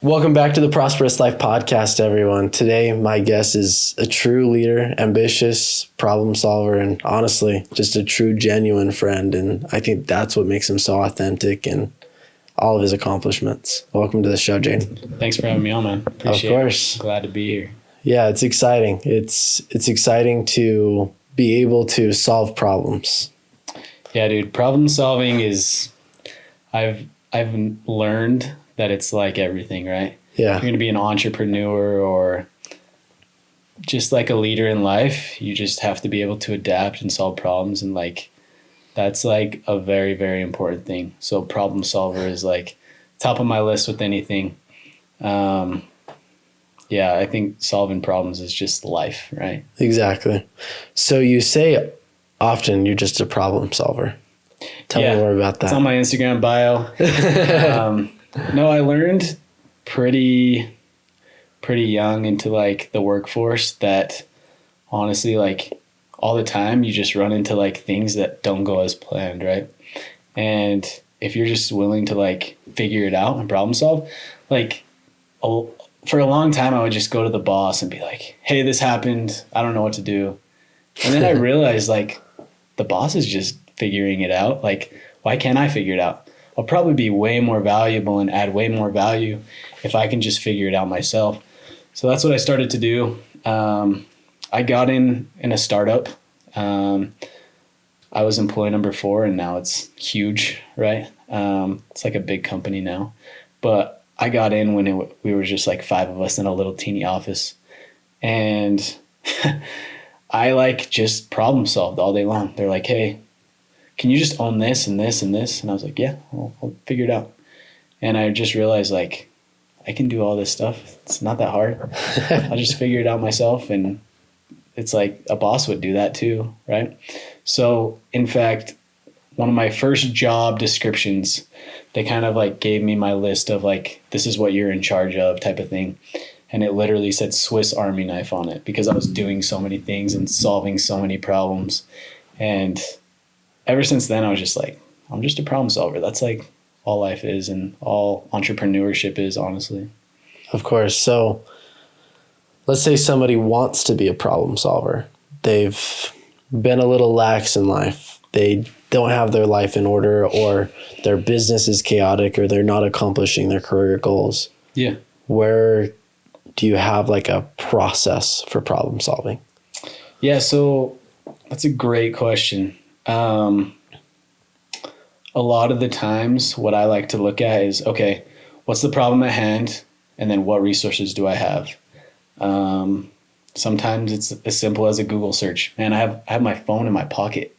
Welcome back to the Prosperous Life Podcast, everyone. Today, my guest is a true leader, ambitious, problem solver, and honestly, just a true, genuine friend. And I think that's what makes him so authentic and all of his accomplishments. Welcome to the show, Jaiden. Thanks for having me on, man. Appreciate it. Of course. Glad to be here. Yeah, it's exciting. It's exciting to be able to solve problems. Yeah, dude. Problem solving is, I've learned that it's like everything, right? Yeah. You're going to be an entrepreneur or just like a leader in life. You just have to be able to adapt and solve problems. And like, that's like a very, very important thing. So problem solver is like top of my list with anything. Yeah, I think solving problems is just life, right? Exactly. So you say often you're just a problem solver. Tell me more about that. It's on my Instagram bio. No, I learned pretty young into like the workforce that honestly, like all the time you just run into like things that don't go as planned, right? And if you're just willing to like figure it out and problem solve, like for a long time I would just go to the boss and be like, hey, this happened. I don't know what to do. And then I realized like the boss is just figuring it out. Like, why can't I figure it out? I'll probably be way more valuable and add way more value if I can just figure it out myself. So that's what I started to do. I got in a startup. I was employee number 4 and now it's huge, right? It's like a big company now. But I got in when we were just like 5 of us in a little teeny office. And I like just problem solved all day long. They're like, hey, can you just own this and this and this? And I was like, yeah, I'll figure it out. And I just realized like, I can do all this stuff. It's not that hard. I'll just figure it out myself. And it's like a boss would do that too, right? So in fact, one of my first job descriptions, they kind of like gave me my list of like, this is what you're in charge of type of thing. And it literally said Swiss Army knife on it because I was doing so many things and solving so many problems. And ever since then, I was just like, I'm just a problem solver. That's like all life is and all entrepreneurship is, honestly. Of course. So let's say somebody wants to be a problem solver. They've been a little lax in life. They don't have their life in order, or their business is chaotic, or they're not accomplishing their career goals. Yeah. Where do you have like a process for problem solving? Yeah, so that's a great question. A lot of the times what I like to look at is, okay, what's the problem at hand? And then what resources do I have? Sometimes it's as simple as a Google search. Man, I have my phone in my pocket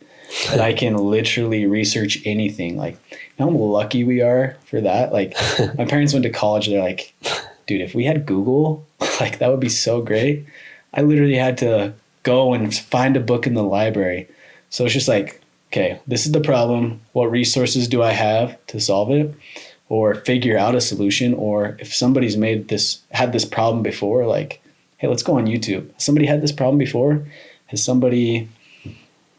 that I can literally research anything. Like, you know how lucky we are for that? Like, my parents went to college. They're like, dude, if we had Google, like that would be so great. I literally had to go and find a book in the library. So it's just like, okay, this is the problem. What resources do I have to solve it or figure out a solution? Or if somebody's had this problem before, like, hey, let's go on YouTube. Somebody had this problem before. Has somebody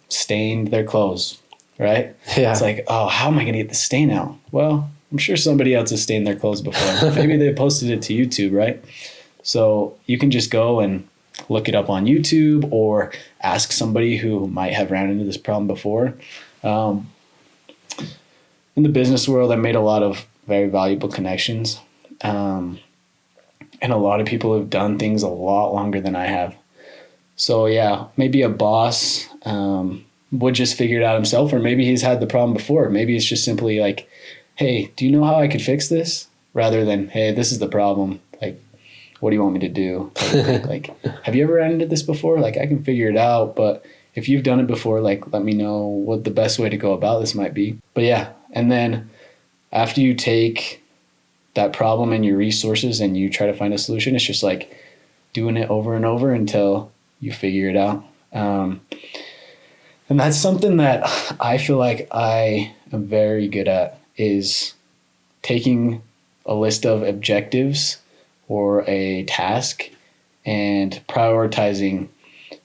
stained their clothes, right? Yeah. It's like, oh, how am I going to get the stain out? Well, I'm sure somebody else has stained their clothes before. Maybe they posted it to YouTube, right? So you can just go and look it up on YouTube or ask somebody who might have ran into this problem before. In the business world, I made a lot of very valuable connections. And a lot of people have done things a lot longer than I have. So yeah, maybe a boss would just figure it out himself, or maybe he's had the problem before. Maybe it's just simply like, hey, do you know how I could fix this? Rather than, hey, this is the problem. Like, what do you want me to do? Like, have you ever run into this before? Like, I can figure it out, but if you've done it before, like, let me know what the best way to go about this might be. But yeah, and then after you take that problem and your resources and you try to find a solution, it's just like doing it over and over until you figure it out. And that's something that I feel like I am very good at, is taking a list of objectives or a task and prioritizing,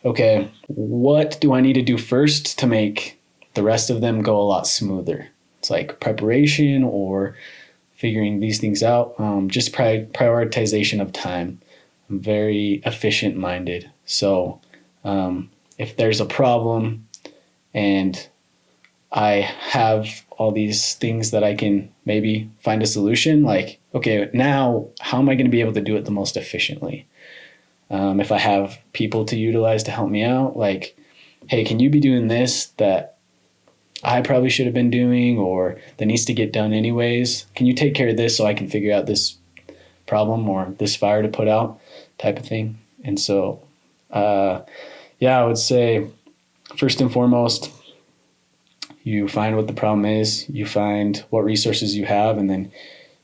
okay, what do I need to do first to make the rest of them go a lot smoother? It's like preparation or figuring these things out. Just prioritization of time. I'm very efficient minded. So if there's a problem and I have all these things that I can maybe find a solution, like, okay, now how am I going to be able to do it the most efficiently? If I have people to utilize to help me out, like, hey, can you be doing this that I probably should have been doing or that needs to get done anyways? Can you take care of this so I can figure out this problem or this fire to put out type of thing? And so, I would say first and foremost, you find what the problem is, you find what resources you have, and then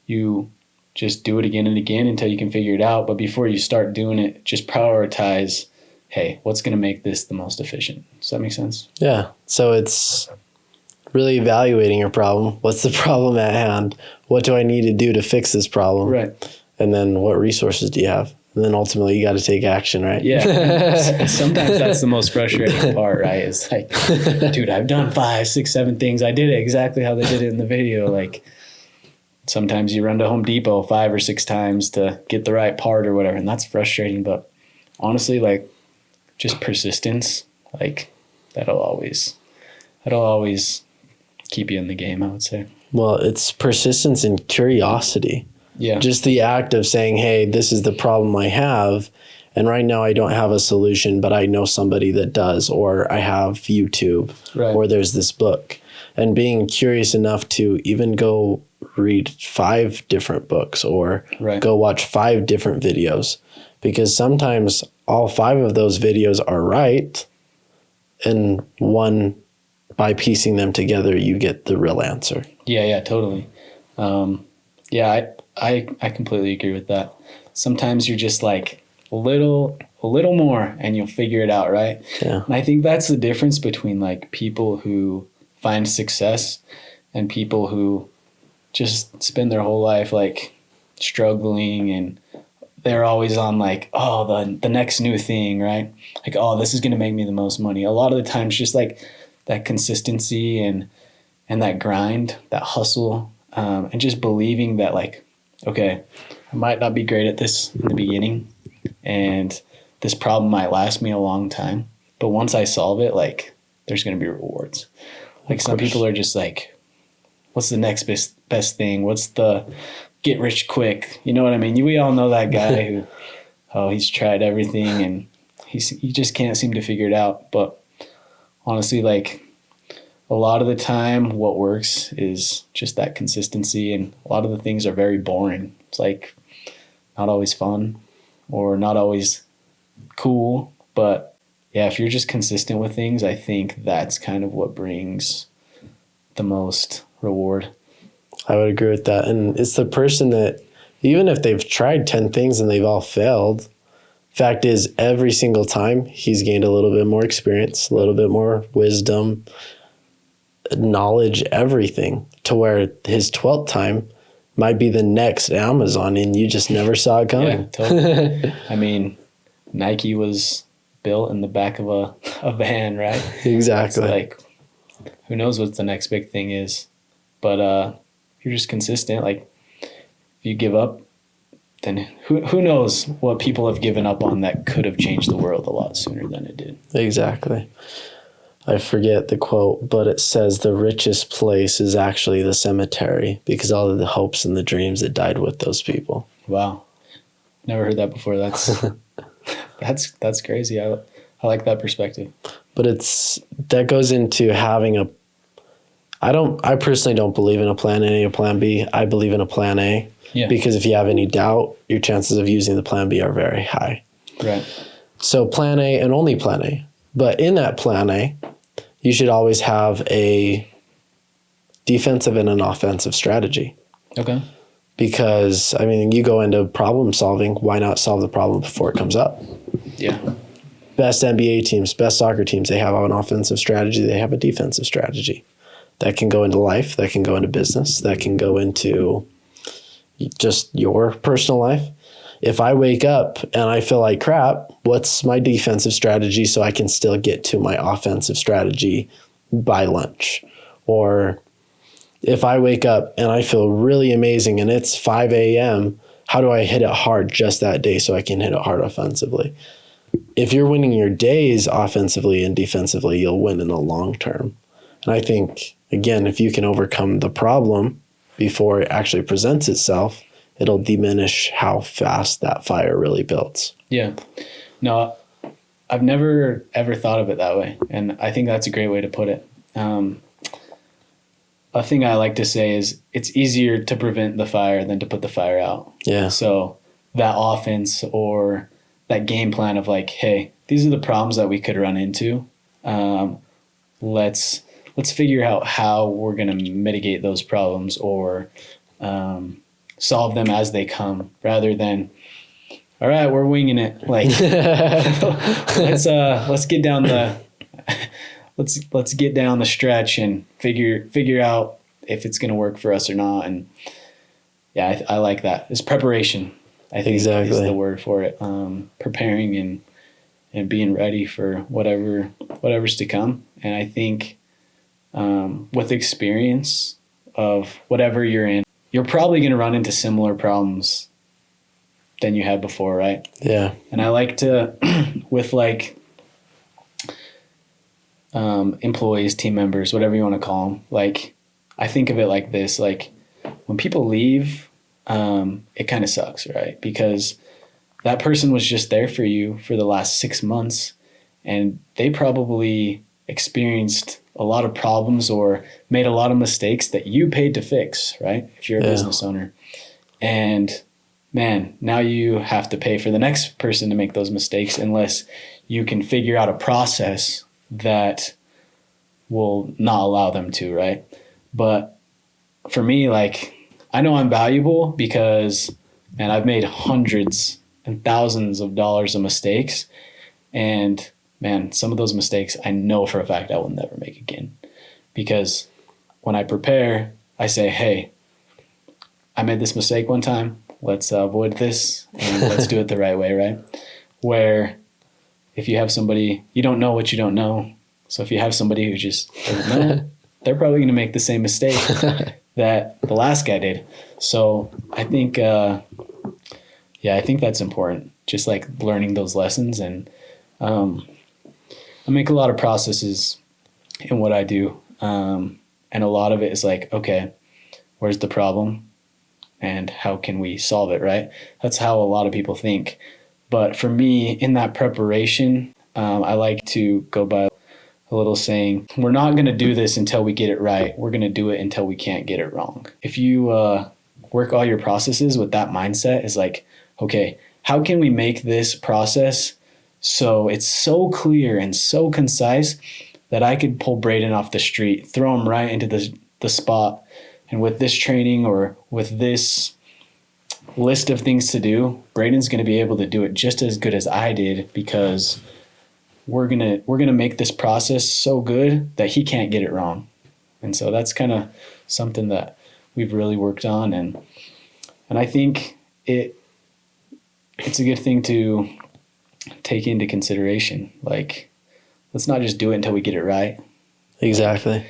you just do it again and again until you can figure it out. But before you start doing it, just prioritize, hey, what's going to make this the most efficient? Does that make sense? Yeah. So it's really evaluating your problem. What's the problem at hand? What do I need to do to fix this problem? Right. And then what resources do you have? And then ultimately you got to take action, right? Yeah. Sometimes that's the most frustrating part, right? It's like, dude, I've done 5, 6, 7 things. I did it exactly how they did it in the video. Like sometimes you run to Home Depot 5 or 6 times to get the right part or whatever. And that's frustrating. But honestly, like just persistence, like that'll always keep you in the game, I would say. Well, it's persistence and curiosity. Yeah. Just the act of saying, hey, this is the problem I have. And right now I don't have a solution, but I know somebody that does, or I have YouTube, Right. or there's this book. And being curious enough to even go read 5 different books or Right. go watch 5 different videos. Because sometimes all 5 of those videos are right. And one, by piecing them together, you get the real answer. Yeah, totally. I completely agree with that. Sometimes you're just like a little more and you'll figure it out, right? Yeah. And I think that's the difference between like people who find success and people who just spend their whole life like struggling and they're always on like, oh, the next new thing, right? Like, oh, this is going to make me the most money. A lot of the times just like that consistency and that grind, that hustle, and just believing that like, okay, I might not be great at this in the beginning and this problem might last me a long time. But once I solve it, like there's going to be rewards. Like some people are just like, what's the next best thing? What's the get rich quick? You know what I mean? We all know that guy who, he's tried everything and he just can't seem to figure it out. But honestly, like a lot of the time what works is just that consistency, and a lot of the things are very boring. It's like not always fun or not always cool, but yeah, if you're just consistent with things, I think that's kind of what brings the most reward. I would agree with that. And it's the person that, even if they've tried 10 things and they've all failed, fact is every single time he's gained a little bit more experience, a little bit more wisdom, knowledge, everything, to where his 12th time might be the next Amazon and you just never saw it coming. Yeah, totally. I mean, Nike was built in the back of a van, right? Exactly. It's like, who knows what the next big thing is? But if you're just consistent, like if you give up, then who knows what people have given up on that could have changed the world a lot sooner than it did. Exactly. I forget the quote, but it says the richest place is actually the cemetery because all of the hopes and the dreams that died with those people. Wow. Never heard that before. That's crazy. I like that perspective. But that goes into having I personally don't believe in a plan A or plan B. I believe in a plan A. Yeah. Because if you have any doubt, your chances of using the plan B are very high. Right. So plan A and only plan A. But in that plan A, you should always have a defensive and an offensive strategy. Okay. Because, I mean, you go into problem solving, why not solve the problem before it comes up? Yeah. Best NBA teams, best soccer teams, they have an offensive strategy, they have a defensive strategy. That can go into life, that can go into business, that can go into just your personal life. If I wake up and I feel like crap, what's my defensive strategy so I can still get to my offensive strategy by lunch? Or If I wake up and I feel really amazing and it's 5 a.m., how do I hit it hard just that day so I can hit it hard offensively? If you're winning your days offensively and defensively, you'll win in the long term. And I think, again, if you can overcome the problem before it actually presents itself, it'll diminish how fast that fire really builds. Yeah. No, I've never ever thought of it that way. And I think that's a great way to put it. A thing I like to say is it's easier to prevent the fire than to put the fire out. Yeah. So that offense or that game plan of like, hey, these are the problems that we could run into. Let's figure out how we're going to mitigate those problems or solve them as they come, rather than, all right, we're winging it. Like, let's get down the let's get down the stretch and figure out if it's going to work for us or not. And yeah, I like that. It's preparation, I think, exactly is the word for it. Preparing and being ready for whatever's to come. And I think with experience of whatever you're in, you're probably going to run into similar problems than you had before, right? Yeah. And I like to, with like employees, team members, whatever you want to call them, like I think of it like this, like when people leave, it kind of sucks, right? Because that person was just there for you for the last 6 months and they probably experienced a lot of problems or made a lot of mistakes that you paid to fix, right? If you're a business owner. And man, now you have to pay for the next person to make those mistakes unless you can figure out a process that will not allow them to, right? But for me, like, I know I'm valuable because, man, I've made hundreds and thousands of dollars of mistakes. And man, some of those mistakes I know for a fact I will never make again. Because when I prepare, I say, hey, I made this mistake one time. Let's avoid this and let's do it the right way, right? Where if you have somebody, you don't know what you don't know. So if you have somebody who just doesn't know, they're probably going to make the same mistake that the last guy did. So I think, I think that's important. Just like learning those lessons. And I make a lot of processes in what I do. And a lot of it is like, okay, where's the problem and how can we solve it, right? That's how a lot of people think. But for me, in that preparation, I like to go by a little saying, we're not going to do this until we get it right. We're going to do it until we can't get it wrong. If you work all your processes with that mindset, is like, okay, how can we make this process so it's so clear and so concise that I could pull Braiden off the street, throw him right into the spot, and with this training or with this list of things to do, Braiden's going to be able to do it just as good as I did, because we're gonna make this process so good that he can't get it wrong. And so that's kind of something that we've really worked on, and I think it's a good thing to take into consideration. Like, let's not just do it until we get it right. Exactly.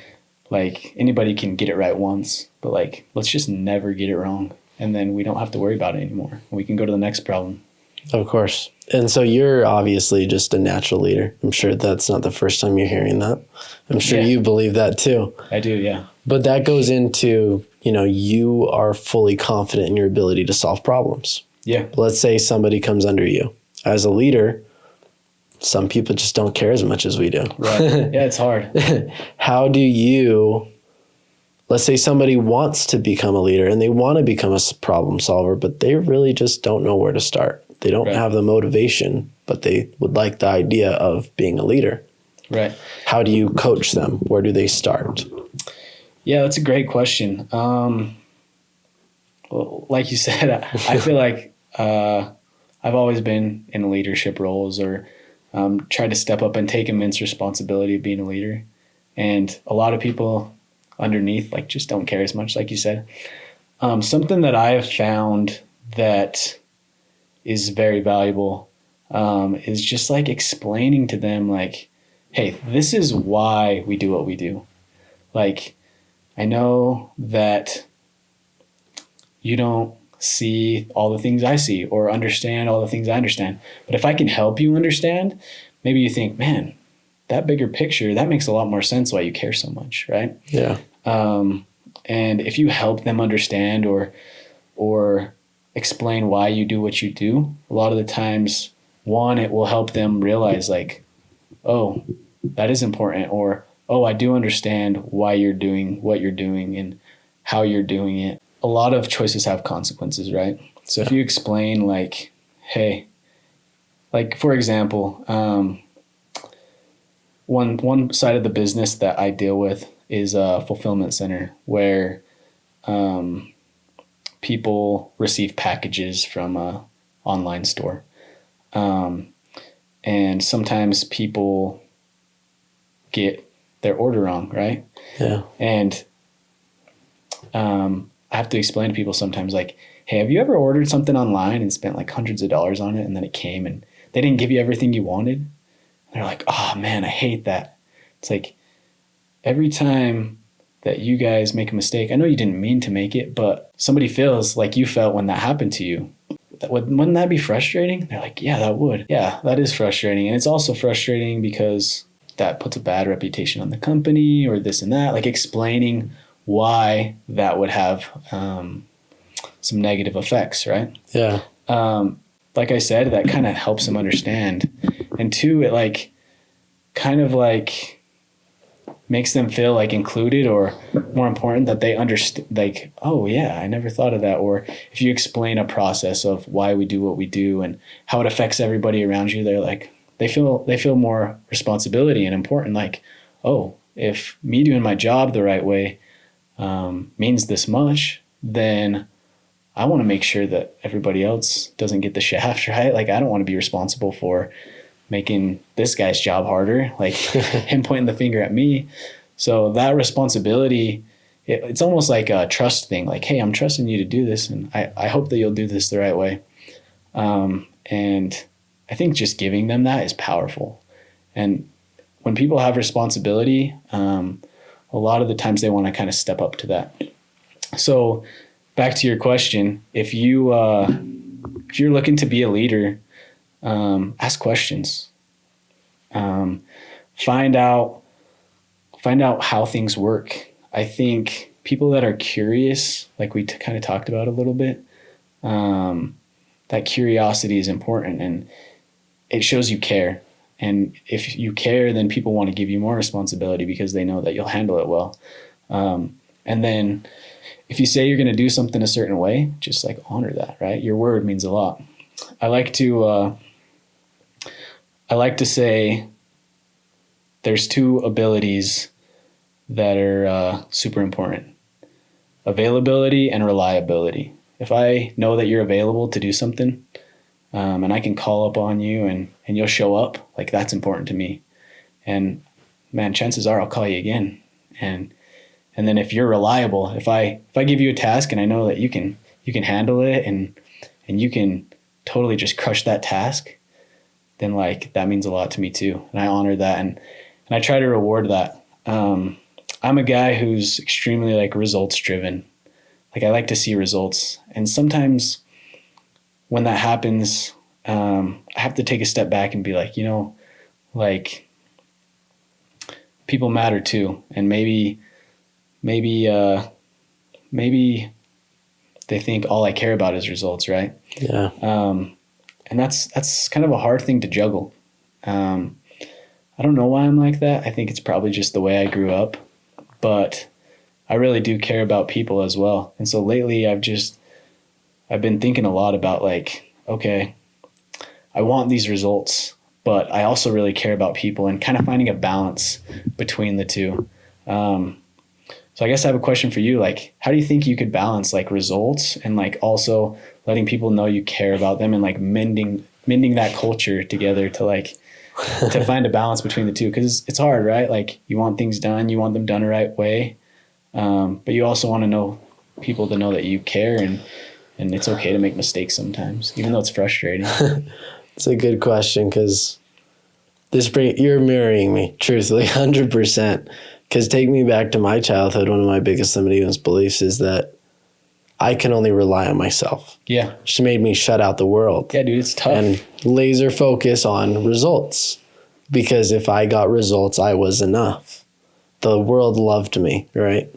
Like anybody can get it right once, but like, let's just never get it wrong. And then we don't have to worry about it anymore. We can go to the next problem. Of course. And so you're obviously just a natural leader. I'm sure that's not the first time you're hearing that. I'm sure you believe that too. I do, yeah. But that goes into, you are fully confident in your ability to solve problems. Yeah. Let's say somebody comes under you. As a leader, some people just don't care as much as we do. Right. Yeah, it's hard. How do you, let's say somebody wants to become a leader and they want to become a problem solver, but they really just don't know where to start. They don't have the motivation, but they would like the idea of being a leader. Right. How do you coach them? Where do they start? Yeah, that's a great question. Well, like you said, I feel like I've always been in leadership roles or tried to step up and take immense responsibility of being a leader. And a lot of people underneath like just don't care as much, like you said. Something that I have found that is very valuable is just like explaining to them like, hey, this is why we do what we do. Like, I know that you don't see all the things I see or understand all the things I understand. But if I can help you understand, maybe you think, man, that bigger picture, that makes a lot more sense why you care so much, right? Yeah. And if you help them understand or explain why you do what you do, a lot of the times, one, it will help them realize like, oh, that is important, or, oh, I do understand why you're doing what you're doing and how you're doing it. A lot of choices have consequences, right? So if you explain like, hey, like for example, one side of the business that I deal with is a fulfillment center where people receive packages from a online store. And sometimes people get their order wrong, right? Yeah. And I have to explain to people sometimes like, hey, have you ever ordered something online and spent like hundreds of dollars on it and then it came and they didn't give you everything you wanted? And they're like, oh man, I hate that. It's like every time that you guys make a mistake, I know you didn't mean to make it, but somebody feels like you felt when that happened to you. Wouldn't that be frustrating? They're like, yeah, that would. Yeah, that is frustrating. And it's also frustrating because that puts a bad reputation on the company or this and that, like explaining why that would have some negative effects, right? Yeah. Like I said, that kind of helps them understand. And two, it like kind of like makes them feel like included, or more important, that they understand, like, oh yeah, I never thought of that. Or if you explain a process of why we do what we do and how it affects everybody around you, they're like, they feel more responsibility and important. Like, oh, if me doing my job the right way means this much, then I want to make sure that everybody else doesn't get the shaft, right? Like, I don't want to be responsible for making this guy's job harder, like him pointing the finger at me. So that responsibility, it's almost like a trust thing. Like, hey, I'm trusting you to do this, and I hope that you'll do this the right way. And I think just giving them that is powerful. And when people have responsibility, a lot of the times they want to kind of step up to that. So back to your question, if you're looking to be a leader, ask questions. Find out how things work. I think people that are curious, like we kind of talked about a little bit, that curiosity is important and it shows you care. And if you care, then people want to give you more responsibility because they know that you'll handle it well. And then if you say you're going to do something a certain way, just like honor that, right? Your word means a lot. I like to say there's two abilities that are super important: availability and reliability. If I know that you're available to do something, and I can call up on you and you'll show up, like that's important to me. And man, chances are I'll call you again. And then if you're reliable, if I give you a task and I know that you can handle it and you can totally just crush that task, then like that means a lot to me too. And I honor that and I try to reward that. I'm a guy who's extremely like results driven. Like I like to see results. And sometimes when that happens, I have to take a step back and be like, like people matter too. And maybe they think all I care about is results, right? Yeah. And that's kind of a hard thing to juggle. I don't know why I'm like that. I think it's probably just the way I grew up, but I really do care about people as well. And so lately I've been thinking a lot about like, okay, I want these results, but I also really care about people and kind of finding a balance between the two. So I guess I have a question for you. Like, how do you think you could balance like results and like also letting people know you care about them and like mending that culture together to like, to find a balance between the two? Cause it's hard, right? Like you want things done, you want them done the right way. But you also want to know people to know that you care and it's okay to make mistakes sometimes, even though it's frustrating. It's a good question because you're mirroring me, truthfully, 100%. Because take me back to my childhood, one of my biggest limiting beliefs is that I can only rely on myself. Yeah. Which made me shut out the world. Yeah, dude, it's tough. And laser focus on results. Because if I got results, I was enough. The world loved me, right?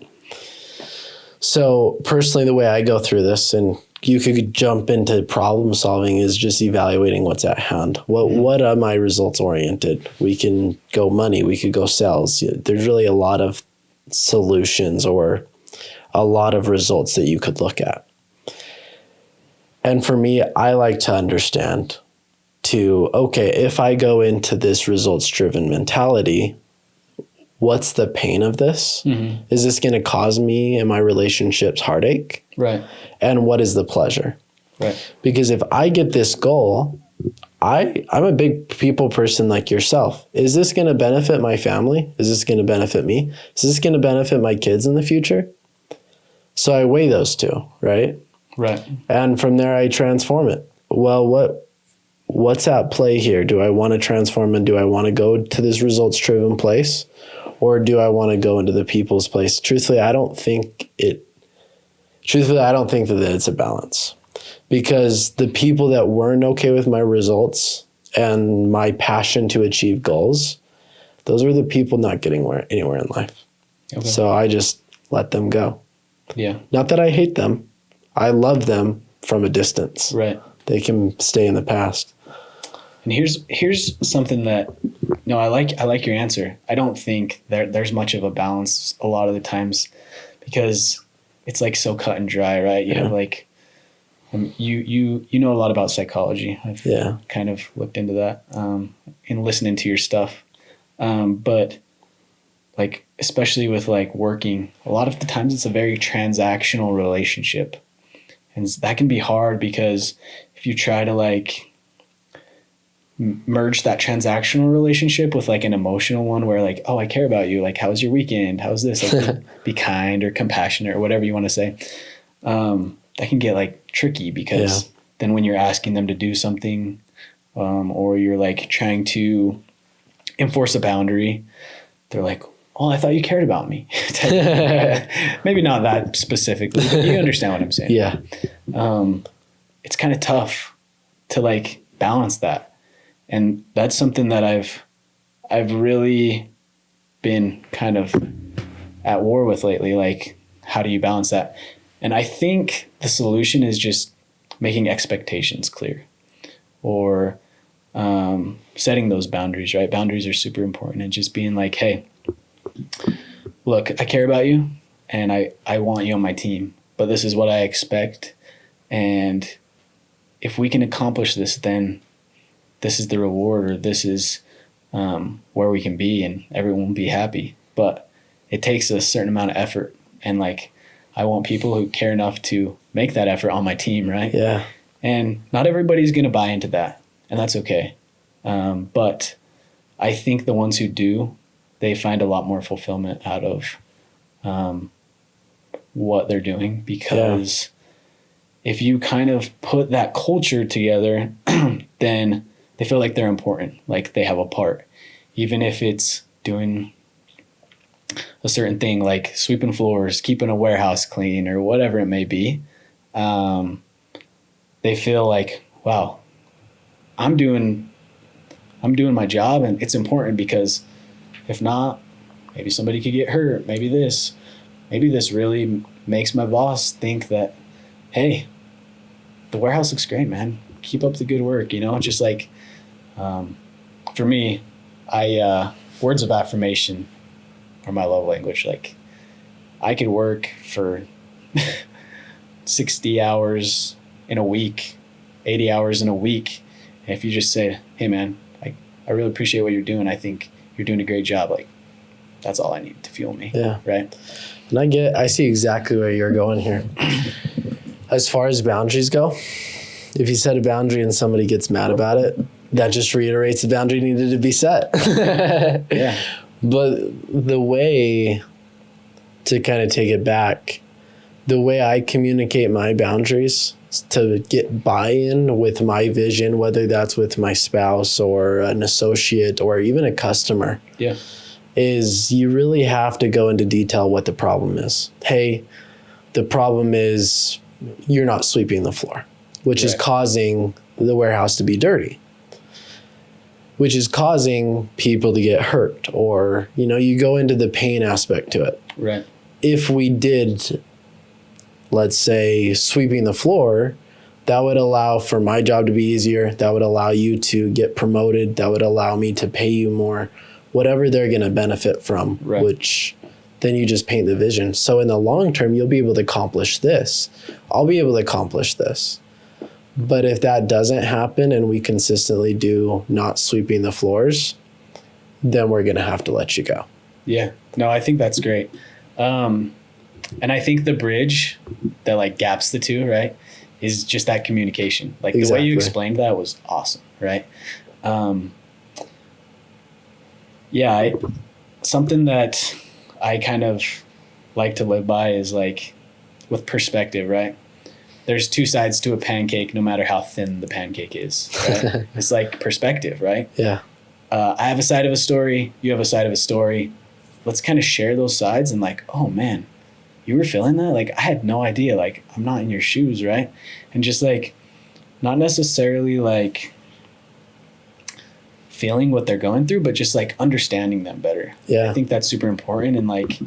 So personally, the way I go through this, and you could jump into problem solving, is just evaluating what's at hand. What are my results oriented? We can go money. We could go sales. There's really a lot of solutions or a lot of results that you could look at. And for me, I like to understand okay, if I go into this results-driven mentality, what's the pain of this? Mm-hmm. Is this going to cause me and my relationships heartache? Right. And what is the pleasure? Right. Because if I get this goal, I'm a big people person like yourself. Is this going to benefit my family? Is this going to benefit me? Is this going to benefit my kids in the future? So I weigh those two, right? Right. And from there, I transform it. Well, what's at play here? Do I want to transform and do I want to go to this results-driven place? Or do I want to go into the people's place? Truthfully, I don't think that it's a balance. Because the people that weren't okay with my results and my passion to achieve goals, those were the people not getting anywhere in life. Okay. So I just let them go. Yeah. Not that I hate them. I love them from a distance. Right. They can stay in the past. And here's something that, no, I like your answer. I don't think there's much of a balance a lot of the times because it's like so cut and dry, right? You have like, you know a lot about psychology. I've kind of looked into that in listening to your stuff. But like, especially with like working, a lot of the times it's a very transactional relationship. And that can be hard because if you try to like merge that transactional relationship with like an emotional one where like, oh, I care about you. Like, how was your weekend? How's this? Like, be kind or compassionate or whatever you want to say. That can get like tricky because then when you're asking them to do something or you're like trying to enforce a boundary, they're like, oh, I thought you cared about me. Maybe not that specifically, but you understand what I'm saying. Yeah. It's kind of tough to like balance that. And that's something that I've really been kind of at war with lately. Like, how do you balance that? And I think the solution is just making expectations clear or setting those boundaries, right? Boundaries are super important. And just being like, hey, look, I care about you and I want you on my team, but this is what I expect. And if we can accomplish this, then this is the reward or this is where we can be and everyone will be happy. But it takes a certain amount of effort. And like, I want people who care enough to make that effort on my team, right? Yeah. And not everybody's going to buy into that, and that's okay. But I think the ones who do, they find a lot more fulfillment out of what they're doing because if you kind of put that culture together, then they feel like they're important, like they have a part, even if it's doing a certain thing like sweeping floors, keeping a warehouse clean or whatever it may be. They feel like, wow, I'm doing my job and it's important because if not, maybe somebody could get hurt. Maybe this really makes my boss think that, hey, the warehouse looks great, man. Keep up the good work. You know, just like, for me, words of affirmation are my love language. Like I could work for 60 hours in a week, 80 hours in a week. And if you just say, hey man, I really appreciate what you're doing. I think you're doing a great job. Like that's all I need to fuel me. Yeah. Right. And I see exactly where you're going here. As far as boundaries go, if you set a boundary and somebody gets mad about it, that just reiterates the boundary needed to be set. Yeah. But the way to kind of take it back, the way I communicate my boundaries to get buy-in with my vision, whether that's with my spouse or an associate or even a customer. Yeah. is you really have to go into detail what the problem is. Hey, the problem is you're not sweeping the floor, which is causing the warehouse to be dirty, which is causing people to get hurt, or, you go into the pain aspect to it. Right. If we did, let's say, sweeping the floor, that would allow for my job to be easier. That would allow you to get promoted. That would allow me to pay you more, whatever they're going to benefit from, which then you just paint the vision. So in the long term, you'll be able to accomplish this. I'll be able to accomplish this. But if that doesn't happen and we consistently do not sweeping the floors, then we're going to have to let you go. Yeah. No, I think that's great. And I think the bridge that like gaps the two, right, is just that communication. Like the way you explained that was awesome, right? Something that I kind of like to live by is like with perspective, right? There's two sides to a pancake, no matter how thin the pancake is, right? It's like perspective, right? Yeah. I have a side of a story. You have a side of a story. Let's kind of share those sides and like, oh man, you were feeling that? Like, I had no idea. Like, I'm not in your shoes, right? And just like, not necessarily like feeling what they're going through, but just like understanding them better. Yeah. I think that's super important. And like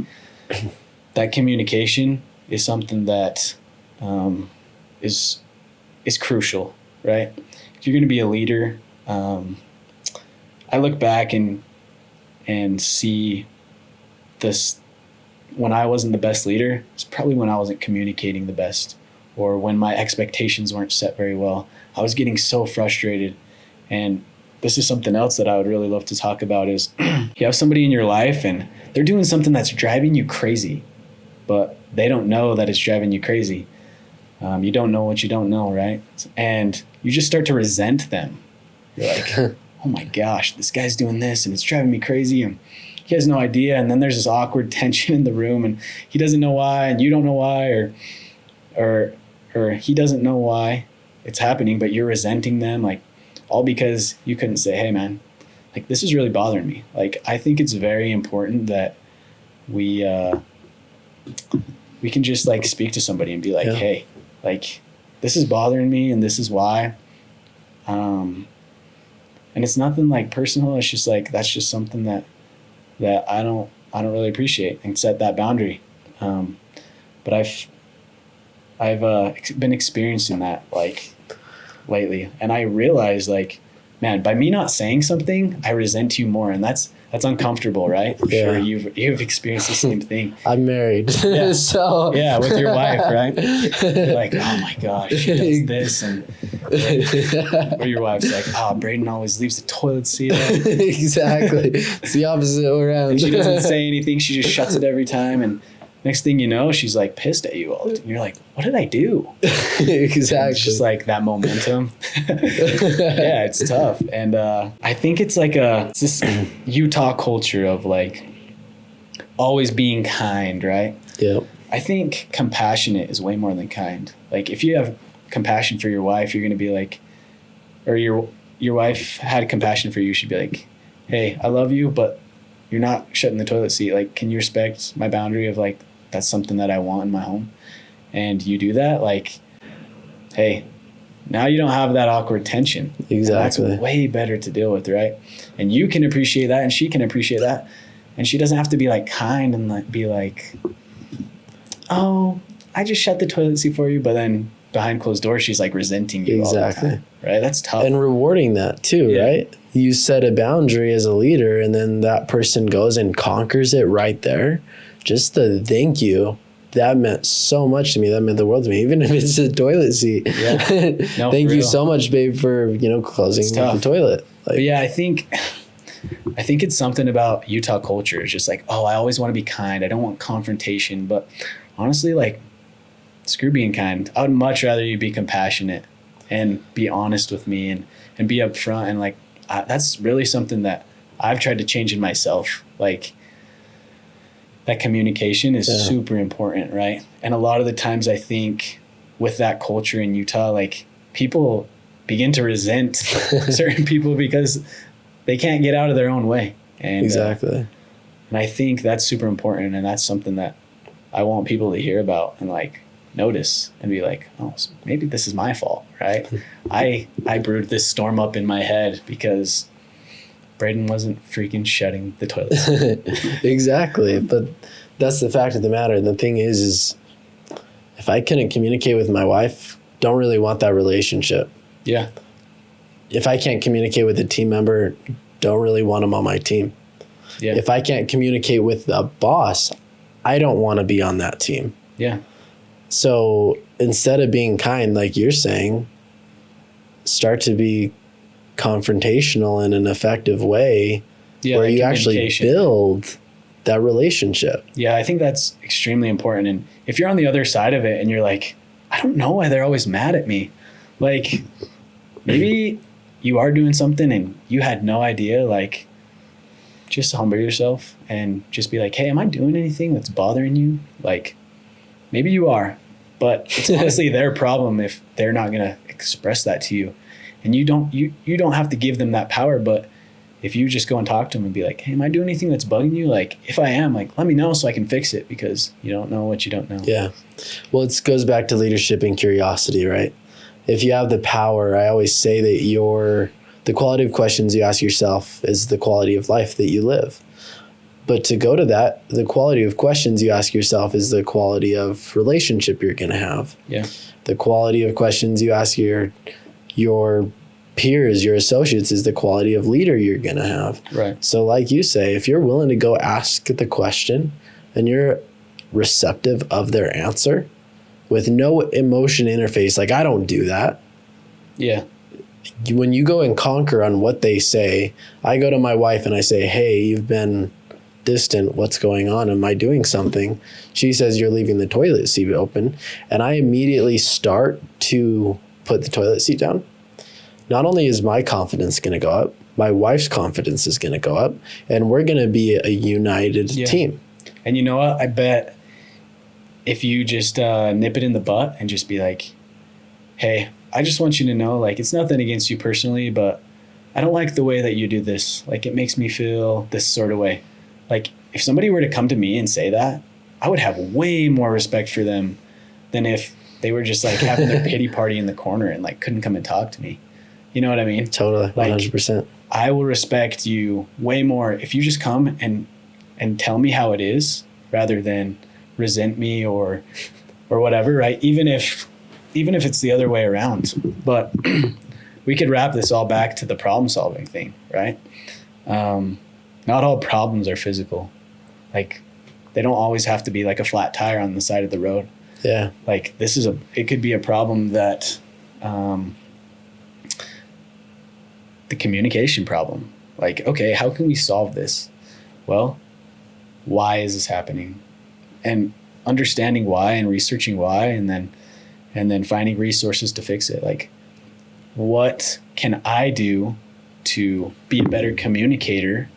that communication is something that is crucial, right? If you're going to be a leader, I look back and see this when I wasn't the best leader. It's probably when I wasn't communicating the best, or when my expectations weren't set very well. I was getting so frustrated. And this is something else that I would really love to talk about is you have somebody in your life and they're doing something that's driving you crazy, but they don't know that it's driving you crazy. You don't know what you don't know, right? And you just start to resent them. You're like, oh my gosh, this guy's doing this and it's driving me crazy. And he has no idea. And then there's this awkward tension in the room and he doesn't know why and you don't know why, or he doesn't know why it's happening, but you're resenting them, like all because you couldn't say, hey man, like this is really bothering me. Like, I think it's very important that we can just like speak to somebody and be like, hey, like this is bothering me and this is why. And it's nothing like personal. It's just like, that's just something that I don't really appreciate, and set that boundary. But I've been experiencing that like lately, and I realized like, man, by me not saying something, I resent you more, and that's uncomfortable, right? I'm sure you've experienced the same thing. I'm married. Yeah. So yeah, with your wife, right? You're like, oh my gosh, she does this, and or your wife's like, oh, Braiden always leaves the toilet seat up. Exactly. It's the opposite around. And she doesn't say anything, she just shuts it every time, and next thing you know, she's like pissed at you all the time. You're like, what did I do? Exactly. And it's just like that momentum. Yeah, it's tough. And I think it's like it's this Utah culture of like always being kind, right? Yeah. I think compassionate is way more than kind. Like if you have compassion for your wife, you're going to be like, or your wife had compassion for you, she'd be like, hey, I love you, but you're not shutting the toilet seat. Like, can you respect my boundary of like, that's something that I want in my home? And you do that, like, hey, now you don't have that awkward tension. Exactly. And that's way better to deal with, right? And you can appreciate that and she can appreciate that. And she doesn't have to be like kind and like be like, oh, I just shut the toilet seat for you. But then behind closed doors, she's like resenting you all the time, right? That's tough. And rewarding that too, right? You set a boundary as a leader and then that person goes and conquers it right there. Just the thank you, that meant so much to me. That meant the world to me, even if it's a toilet seat. Yeah. No, thank you so much, babe, for, closing the toilet. Like, but yeah, I think it's something about Utah culture. It's just like, oh, I always want to be kind. I don't want confrontation. But honestly, like, screw being kind. I would much rather you be compassionate and be honest with me and be upfront. And like, that's really something that I've tried to change in myself. Like, that communication is super important, right? And a lot of the times I think with that culture in Utah, like, people begin to resent certain people because they can't get out of their own way. And exactly. And I think that's super important. And that's something that I want people to hear about and like notice and be like, oh, so maybe this is my fault, right? I brewed this storm up in my head because Braiden wasn't freaking shutting the toilets. Exactly. But that's the fact of the matter. The thing is if I couldn't communicate with my wife, don't really want that relationship. Yeah. If I can't communicate with a team member, don't really want them on my team. Yeah. If I can't communicate with a boss, I don't want to be on that team. Yeah. So instead of being kind, like you're saying, start to be confrontational in an effective way where you actually build that relationship. Yeah, I think that's extremely important. And if you're on the other side of it and you're like, I don't know why they're always mad at me. Like, maybe you are doing something and you had no idea, like, just humble yourself and just be like, hey, am I doing anything that's bothering you? Like, maybe you are, but it's honestly their problem if they're not going to express that to you. And you don't have to give them that power, but if you just go and talk to them and be like, hey, am I doing anything that's bugging you? Like, if I am, like, let me know so I can fix it, because you don't know what you don't know. Yeah. Well, it goes back to leadership and curiosity, right? If you have the power, I always say that the quality of questions you ask yourself is the quality of life that you live. But to go to that, the quality of questions you ask yourself is the quality of relationship you're going to have. Yeah. The quality of questions you ask your peers, your associates, is the quality of leader you're going to have. Right. So like you say, if you're willing to go ask the question and you're receptive of their answer with no emotion interface, like I don't do that. Yeah. When you go and conquer on what they say, I go to my wife and I say, hey, you've been distant. What's going on? Am I doing something? She says, you're leaving the toilet seat open. And I immediately start to put the toilet seat down. Not only is my confidence going to go up, my wife's confidence is going to go up, and we're going to be a united team. And you know what? I bet if you just nip it in the butt and just be like, hey, I just want you to know, like, it's nothing against you personally, but I don't like the way that you do this. Like, it makes me feel this sort of way. Like, if somebody were to come to me and say that, I would have way more respect for them than if they were just like having their pity party in the corner and like couldn't come and talk to me. You know what I mean? Totally, 100%. Like, I will respect you way more if you just come and tell me how it is rather than resent me or whatever, right? Even if it's the other way around. But we could wrap this all back to the problem solving thing, right? Not all problems are physical. Like, they don't always have to be like a flat tire on the side of the road. Yeah. Like, it could be a problem that, the communication problem. Like, okay, how can we solve this? Well, why is this happening? And understanding why and researching why, and then finding resources to fix it. Like, what can I do to be a better communicator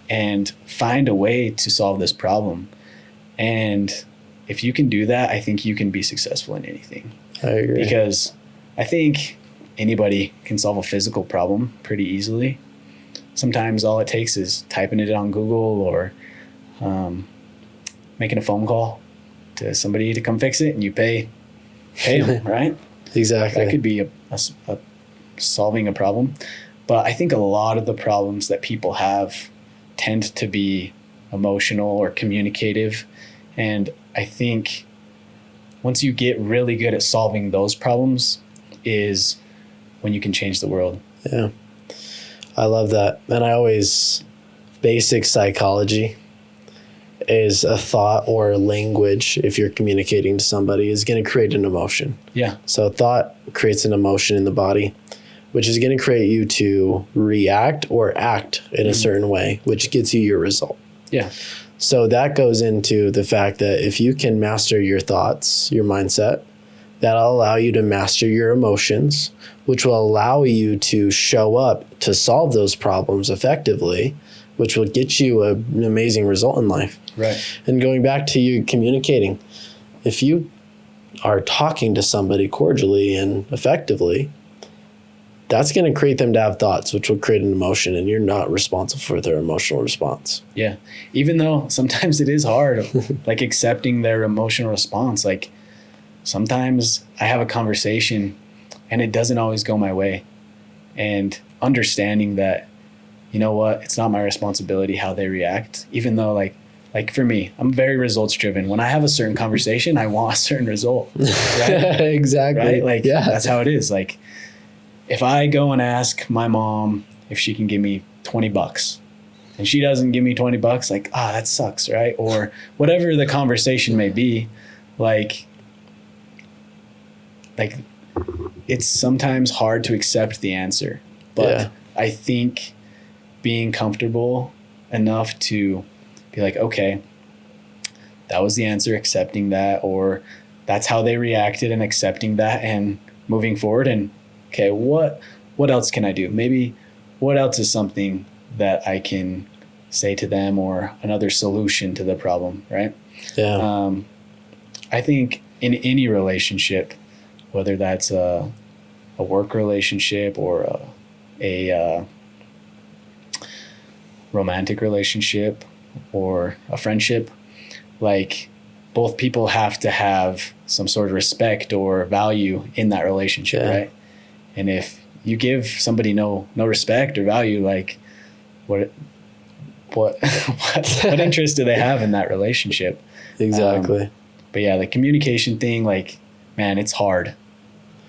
and find a way to solve this problem? And if you can do that, I think you can be successful in anything. I agree. Because I think anybody can solve a physical problem pretty easily. Sometimes all it takes is typing it on Google or making a phone call to somebody to come fix it, and you pay them, right? Exactly. That could be a solving a problem. But I think a lot of the problems that people have tend to be emotional or communicative. And I think once you get really good at solving those problems is when you can change the world. Yeah. I love that. And basic psychology is a thought or language, if you're communicating to somebody, is going to create an emotion. Yeah. So thought creates an emotion in the body, which is going to create you to react or act in a certain way, which gets you your result. Yeah. So that goes into the fact that if you can master your thoughts, your mindset, that'll allow you to master your emotions, which will allow you to show up to solve those problems effectively, which will get you an amazing result in life. Right. And going back to you communicating, if you are talking to somebody cordially and effectively, that's going to create them to have thoughts, which will create an emotion, and you're not responsible for their emotional response. Yeah. Even though sometimes it is hard, like accepting their emotional response. Like sometimes I have a conversation and it doesn't always go my way, and understanding that, you know what, it's not my responsibility how they react, even though like for me, I'm very results driven. When I have a certain conversation, I want a certain result. Right? Exactly. Right? Like, that's how it is. Like, if I go and ask my mom if she can give me $20 and she doesn't give me $20, like, that sucks, right? Or whatever the conversation may be, like it's sometimes hard to accept the answer. But I think being comfortable enough to be like, okay, that was the answer, accepting that, or that's how they reacted, and accepting that and moving forward. And okay, what else can I do? Maybe what else is something that I can say to them, or another solution to the problem, right? Yeah. I think in any relationship, whether that's a work relationship or a romantic relationship or a friendship, like both people have to have some sort of respect or value in that relationship, right? And if you give somebody no respect or value, like what interest do they have in that relationship? Exactly. But yeah, the communication thing, like, man, it's hard.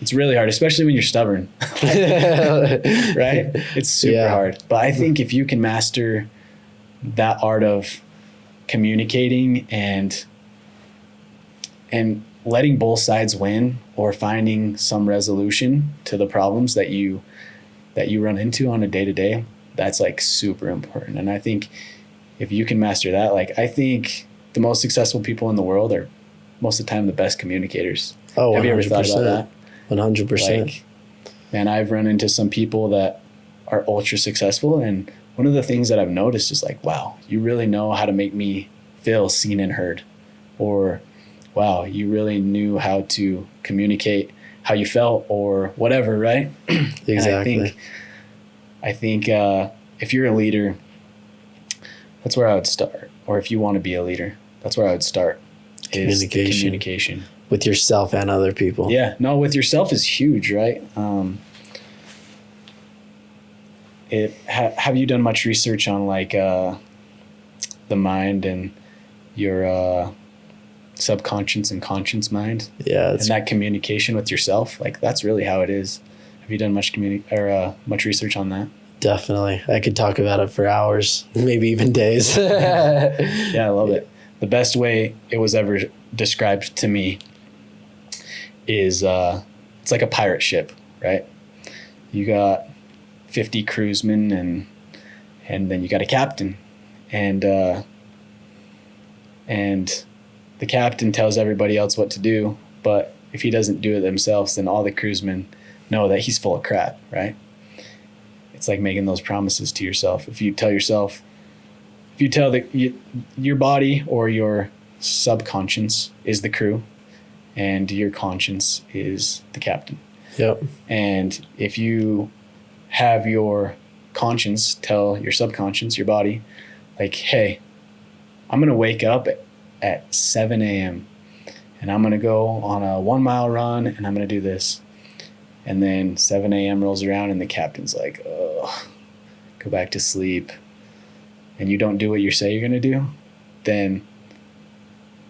It's really hard, especially when you're stubborn, right? It's super hard. But I think if you can master that art of communicating and letting both sides win, or finding some resolution to the problems that you run into on a day-to-day, that's like super important. And I think if you can master that, like, I think the most successful people in the world are most of the time the best communicators. Oh, 100%. Have you ever thought about that? 100%. Like, man, I've run into some people that are ultra successful, and one of the things that I've noticed is like, wow, you really know how to make me feel seen and heard. Or, wow, you really knew how to communicate how you felt, or whatever, right? Exactly. And I think if you're a leader, that's where I would start. Or if you want to be a leader, that's where I would start. Is the communication. With yourself and other people. Yeah, no, with yourself is huge, right? Have you done much research on like the mind and your subconscious and conscious mind? Yeah, and that communication with yourself, like that's really how it is. Have you done much much research on that? Definitely. I could talk about it for hours, maybe even days. Yeah, I love it. The best way it was ever described to me is it's like a pirate ship, right? You got 50 crewsmen and then you got a captain, and the captain tells everybody else what to do, but if he doesn't do it themselves, then all the crewsmen know that he's full of crap, right? It's like making those promises to yourself. If you tell your body or your subconscious is the crew, and your conscience is the captain. Yep. And if you have your conscience tell your subconscious, your body, like, hey, I'm going to wake up at 7 a.m. and I'm going to go on a 1 mile run and I'm going to do this. And then 7 a.m. rolls around and the captain's like, oh, go back to sleep. And you don't do what you say you're going to do, then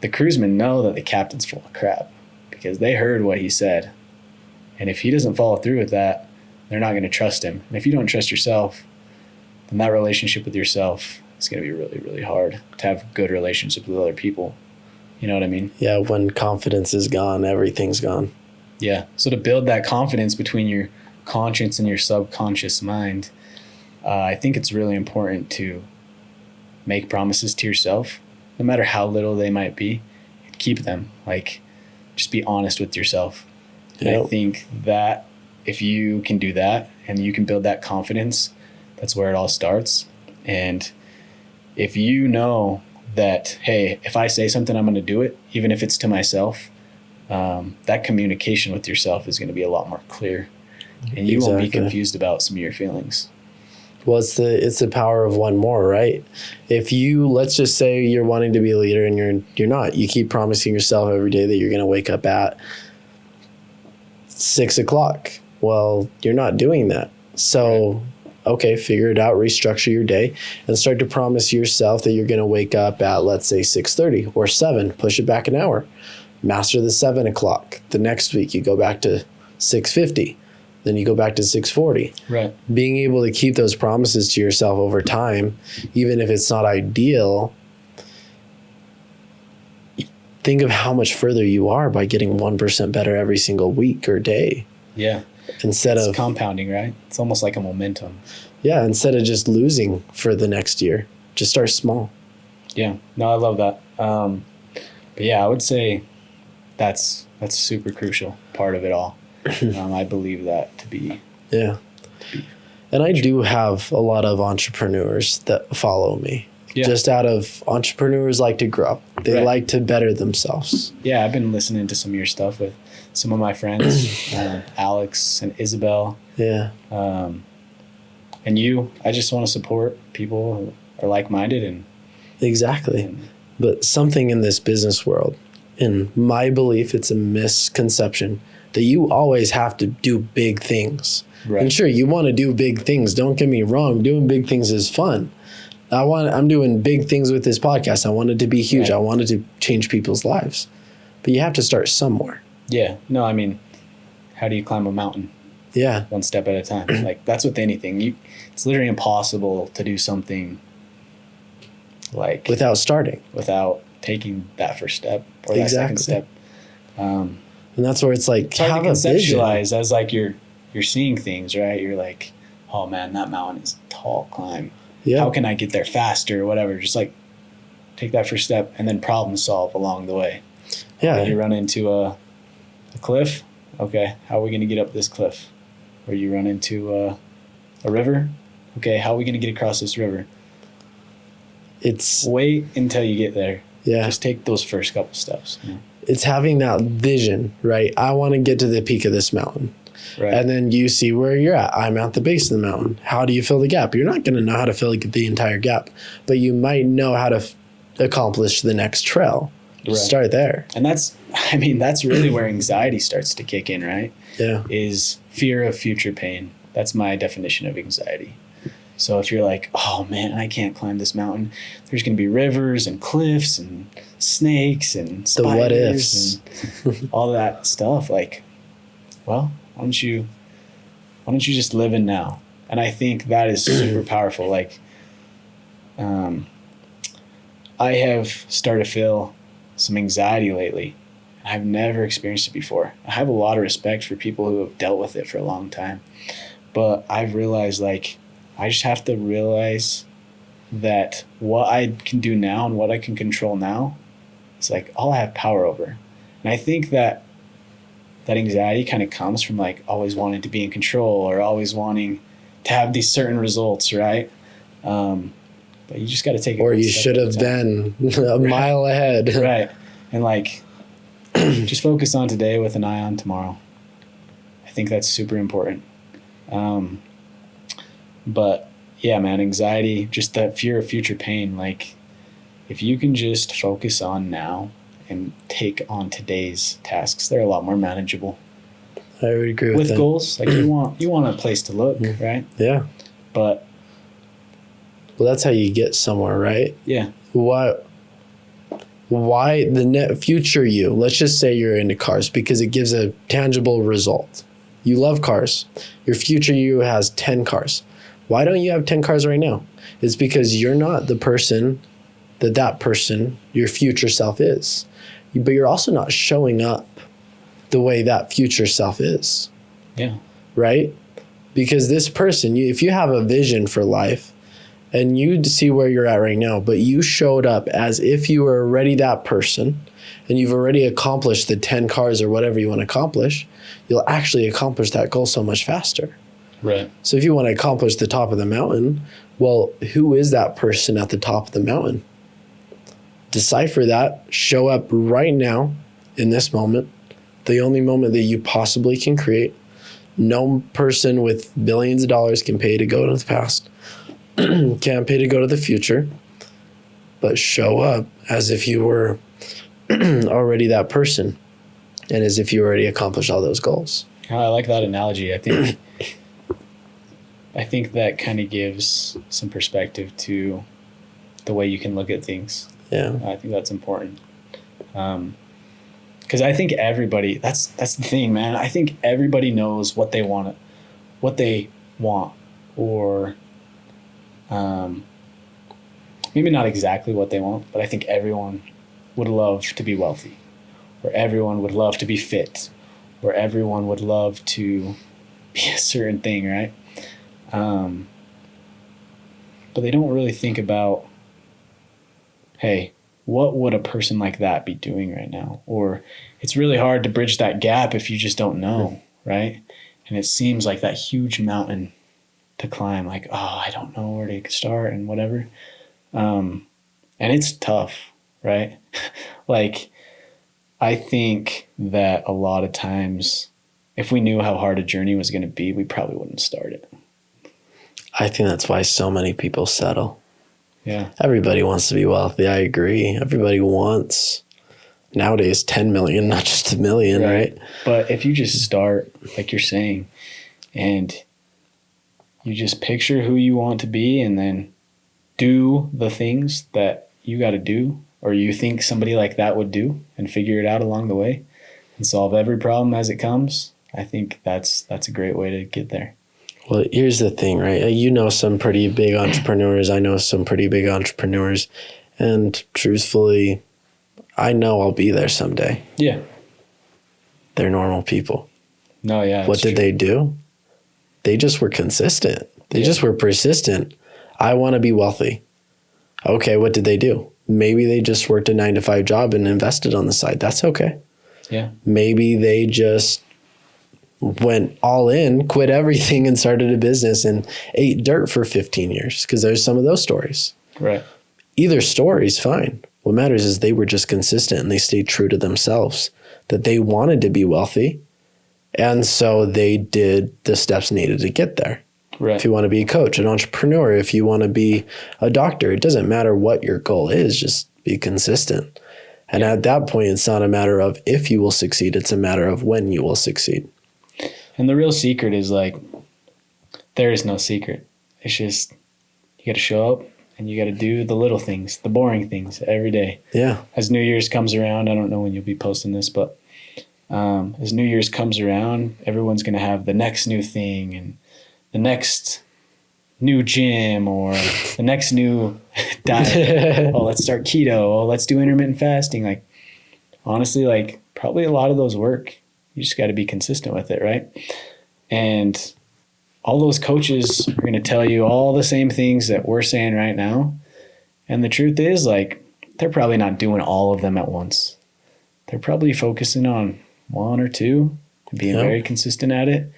the crewsmen know that the captain's full of crap because they heard what he said. And if he doesn't follow through with that, they're not going to trust him. And if you don't trust yourself, then that relationship with yourself is going to be really, really hard to have good relationships with other people. You know what I mean? Yeah, when confidence is gone, everything's gone. Yeah. So to build that confidence between your conscience and your subconscious mind, I think it's really important to make promises to yourself, no matter how little they might be. Keep them. Like, just be honest with yourself. And I think that if you can do that and you can build that confidence, that's where it all starts. And if you know that, hey, if I say something, I'm going to do it, even if it's to myself, that communication with yourself is going to be a lot more clear. and you won't be confused about some of your feelings. Well, it's the power of one more, right? If you, let's just say you're wanting to be a leader and you're not, you keep promising yourself every day that you're going to wake up at 6 o'clock. Well, you're not doing that. So, okay, figure it out, restructure your day, and start to promise yourself that you're going to wake up at, let's say, 6:30 or 7, push it back an hour. Master the 7 o'clock. The next week you go back to 6:50. Then you go back to 6:40. Right. Being able to keep those promises to yourself over time, even if it's not ideal, think of how much further you are by getting 1% better every single week or day. Yeah. Instead it's of compounding, right? It's almost like a momentum. Yeah, instead of just losing for the next year, just start small. Yeah. No, I love that. But yeah, I would say that's a super crucial part of it all. I believe that to be. Yeah. And I do have a lot of entrepreneurs that follow me. Yeah. Just out of entrepreneurs like to grow. They like to better themselves. Yeah, I've been listening to some of your stuff with some of my friends, Alex and Isabel. Yeah. And you. I just want to support people who are like-minded and. Exactly. But something in this business world, in my belief, it's a misconception that you always have to do big things. Right. And sure, you want to do big things. Don't get me wrong. Doing big things is fun. I'm doing big things with this podcast. I want it to be huge. Right. I wanted to change people's lives. But you have to start somewhere. Yeah. No, I mean, how do you climb a mountain? Yeah. One step at a time. Like, that's with anything. It's literally impossible to do something like without starting. Without taking that first step or that second step. And that's where it's like, it's hard to conceptualize as like you're seeing things, right? You're like, oh man, that mountain is a tall climb. Yeah. How can I get there faster or whatever? Just like take that first step and then problem solve along the way. Yeah. You run into a cliff. Okay. How are we going to get up this cliff? Or you run into a river. Okay. How are we going to get across this river? It's wait until you get there. Yeah. Just take those first couple steps. Yeah. It's having that vision, right? I want to get to the peak of this mountain. Right. And then you see where you're at. I'm at the base of the mountain. How do you fill the gap? You're not going to know how to fill the entire gap, but you might know how to accomplish the next trail. Right. Start there. And that's really where anxiety starts to kick in, right? Yeah. Is fear of future pain. That's my definition of anxiety. So if you're like, oh man, I can't climb this mountain. There's going to be rivers and cliffs and snakes and spiders the what ifs and all that stuff. Like, well, why don't you just live in now? And I think that is super powerful. Like, I have started to feel some anxiety lately. I've never experienced it before. I have a lot of respect for people who have dealt with it for a long time. But I've realized, like, I just have to realize that what I can do now and what I can control now is like all I have power over. And I think that anxiety kind of comes from like always wanting to be in control or always wanting to have these certain results, right? But you just got to take it. Or you should have been a mile ahead. Right. And like, just focus on today with an eye on tomorrow. I think that's super important. But yeah, man, anxiety, just that fear of future pain. Like, if you can just focus on now and take on today's tasks, they're a lot more manageable. I would agree with that. Goals, like you want a place to look, right? Yeah. But well, that's how you get somewhere, right? Yeah. Why the future you? Let's just say you're into cars because it gives a tangible result. You love cars. Your future you has 10 cars. Why don't you have 10 cars right now? It's because you're not the person that person, your future self is. But you're also not showing up the way that future self is. Yeah. Right? Because this person, if you have a vision for life and you see where you're at right now, but you showed up as if you were already that person and you've already accomplished the 10 cars or whatever you want to accomplish, you'll actually accomplish that goal so much faster. Right. So if you want to accomplish the top of the mountain, well, who is that person at the top of the mountain? Decipher that, show up right now in this moment, the only moment that you possibly can create, No person with billions of dollars can pay to go to the past, can't pay to go to the future, but show up as if you were already that person and as if you already accomplished all those goals. Oh, I like that analogy. I think that kind of gives some perspective to the way you can look at things. Yeah. I think that's important. Because I think everybody, that's the thing, man. I think everybody knows what they want, or maybe not exactly what they want, but I think everyone would love to be wealthy, or everyone would love to be fit, or everyone would love to be a certain thing, right? But they don't really think about, hey, what would a person like that be doing right now? Or it's really hard to bridge that gap if you just don't know, right? And it seems like that huge mountain to climb, like, oh, I don't know where to start and whatever. And it's tough, right? Like, I think that a lot of times, if we knew how hard a journey was going to be, we probably wouldn't start it. I think that's why so many people settle. Yeah. Everybody wants to be wealthy. I agree. Everybody wants nowadays 10 million, not just a million, right? But if you just start, like you're saying, and you just picture who you want to be and then do the things that you got to do, or you think somebody like that would do, and figure it out along the way and solve every problem as it comes, I think that's a great way to get there. Well, here's the thing, right? You know some pretty big entrepreneurs. I know some pretty big entrepreneurs. And truthfully, I know I'll be there someday. Yeah. They're normal people. No, yeah. What did they do? They just were consistent. They just were persistent. I want to be wealthy. Okay, what did they do? Maybe they just worked a 9-to-5 job and invested on the side. That's okay. Yeah. Maybe they just went all in, quit everything, and started a business and ate dirt for 15 years, because there's some of those stories. Right. Either story's fine. What matters is they were just consistent and they stayed true to themselves, that they wanted to be wealthy. And so they did the steps needed to get there. Right. If you want to be a coach, an entrepreneur, if you want to be a doctor, it doesn't matter what your goal is, just be consistent. And at that point, it's not a matter of if you will succeed, it's a matter of when you will succeed. And the real secret is, like, there is no secret. It's just, you got to show up and you got to do the little things, the boring things every day. Yeah. As New Year's comes around, I don't know when you'll be posting this, but as New Year's comes around, everyone's going to have the next new thing and the next new gym or the next new diet. Oh, let's start keto. Oh, let's do intermittent fasting. Like, honestly, like, probably a lot of those work. You just got to be consistent with it, right? And all those coaches are going to tell you all the same things that we're saying right now. And the truth is, like, they're probably not doing all of them at once. They're probably focusing on one or two and being very consistent at it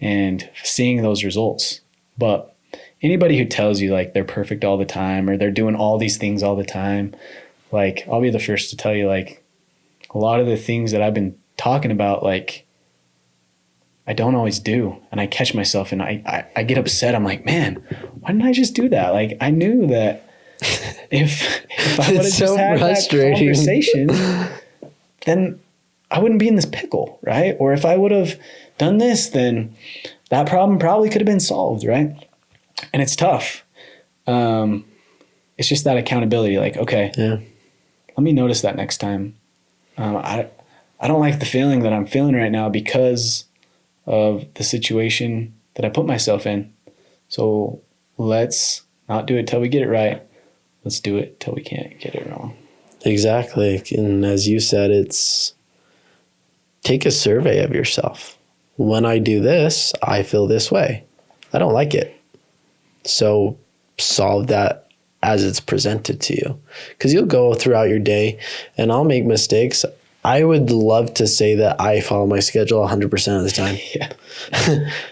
and seeing those results. But anybody who tells you, like, they're perfect all the time or they're doing all these things all the time, like, I'll be the first to tell you, like, a lot of the things that I've been talking about, like, I don't always do. And I catch myself and I get upset. I'm like, man, why didn't I just do that? Like, I knew that if I would have just had that conversation, then I wouldn't be in this pickle, right? Or if I would have done this, then that problem probably could have been solved, right? And it's tough. It's just that accountability. Like, okay, let me notice that next time. I don't like the feeling that I'm feeling right now because of the situation that I put myself in. So let's not do it till we get it right. Let's do it till we can't get it wrong. Exactly. And as you said, it's take a survey of yourself. When I do this, I feel this way. I don't like it. So solve that as it's presented to you. Because you'll go throughout your day and I'll make mistakes. I would love to say that I follow my schedule 100% of the time. Yeah.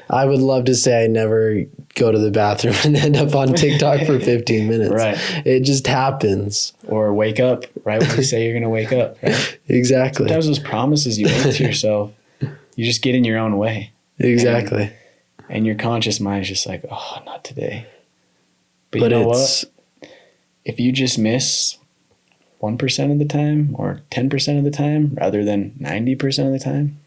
I would love to say I never go to the bathroom and end up on TikTok for 15 minutes. Right. It just happens. Or wake up right when you say you're going to wake up. Right? Exactly. Sometimes those promises you make to yourself, you just get in your own way. Exactly. And your conscious mind is just like, oh, not today. But you But know what? If you just miss 1% of the time or 10% of the time rather than 90% of the time,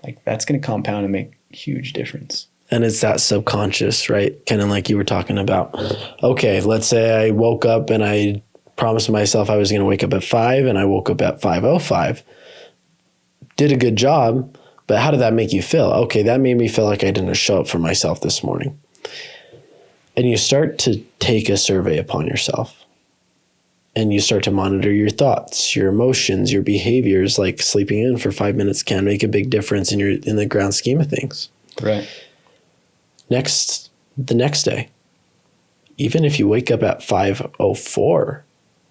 like that's going to compound and make a huge difference. And it's that subconscious, right? Kind of like you were talking about. Okay, let's say I woke up and I promised myself I was going to wake up at 5 and I woke up at 5:05. Did a good job, but how did that make you feel? Okay, that made me feel like I didn't show up for myself this morning. And you start to take a survey upon yourself. And you start to monitor your thoughts, your emotions, your behaviors. Like sleeping in for 5 minutes can make a big difference in the grand scheme of things. Right. The next day, even if you wake up at 5:04,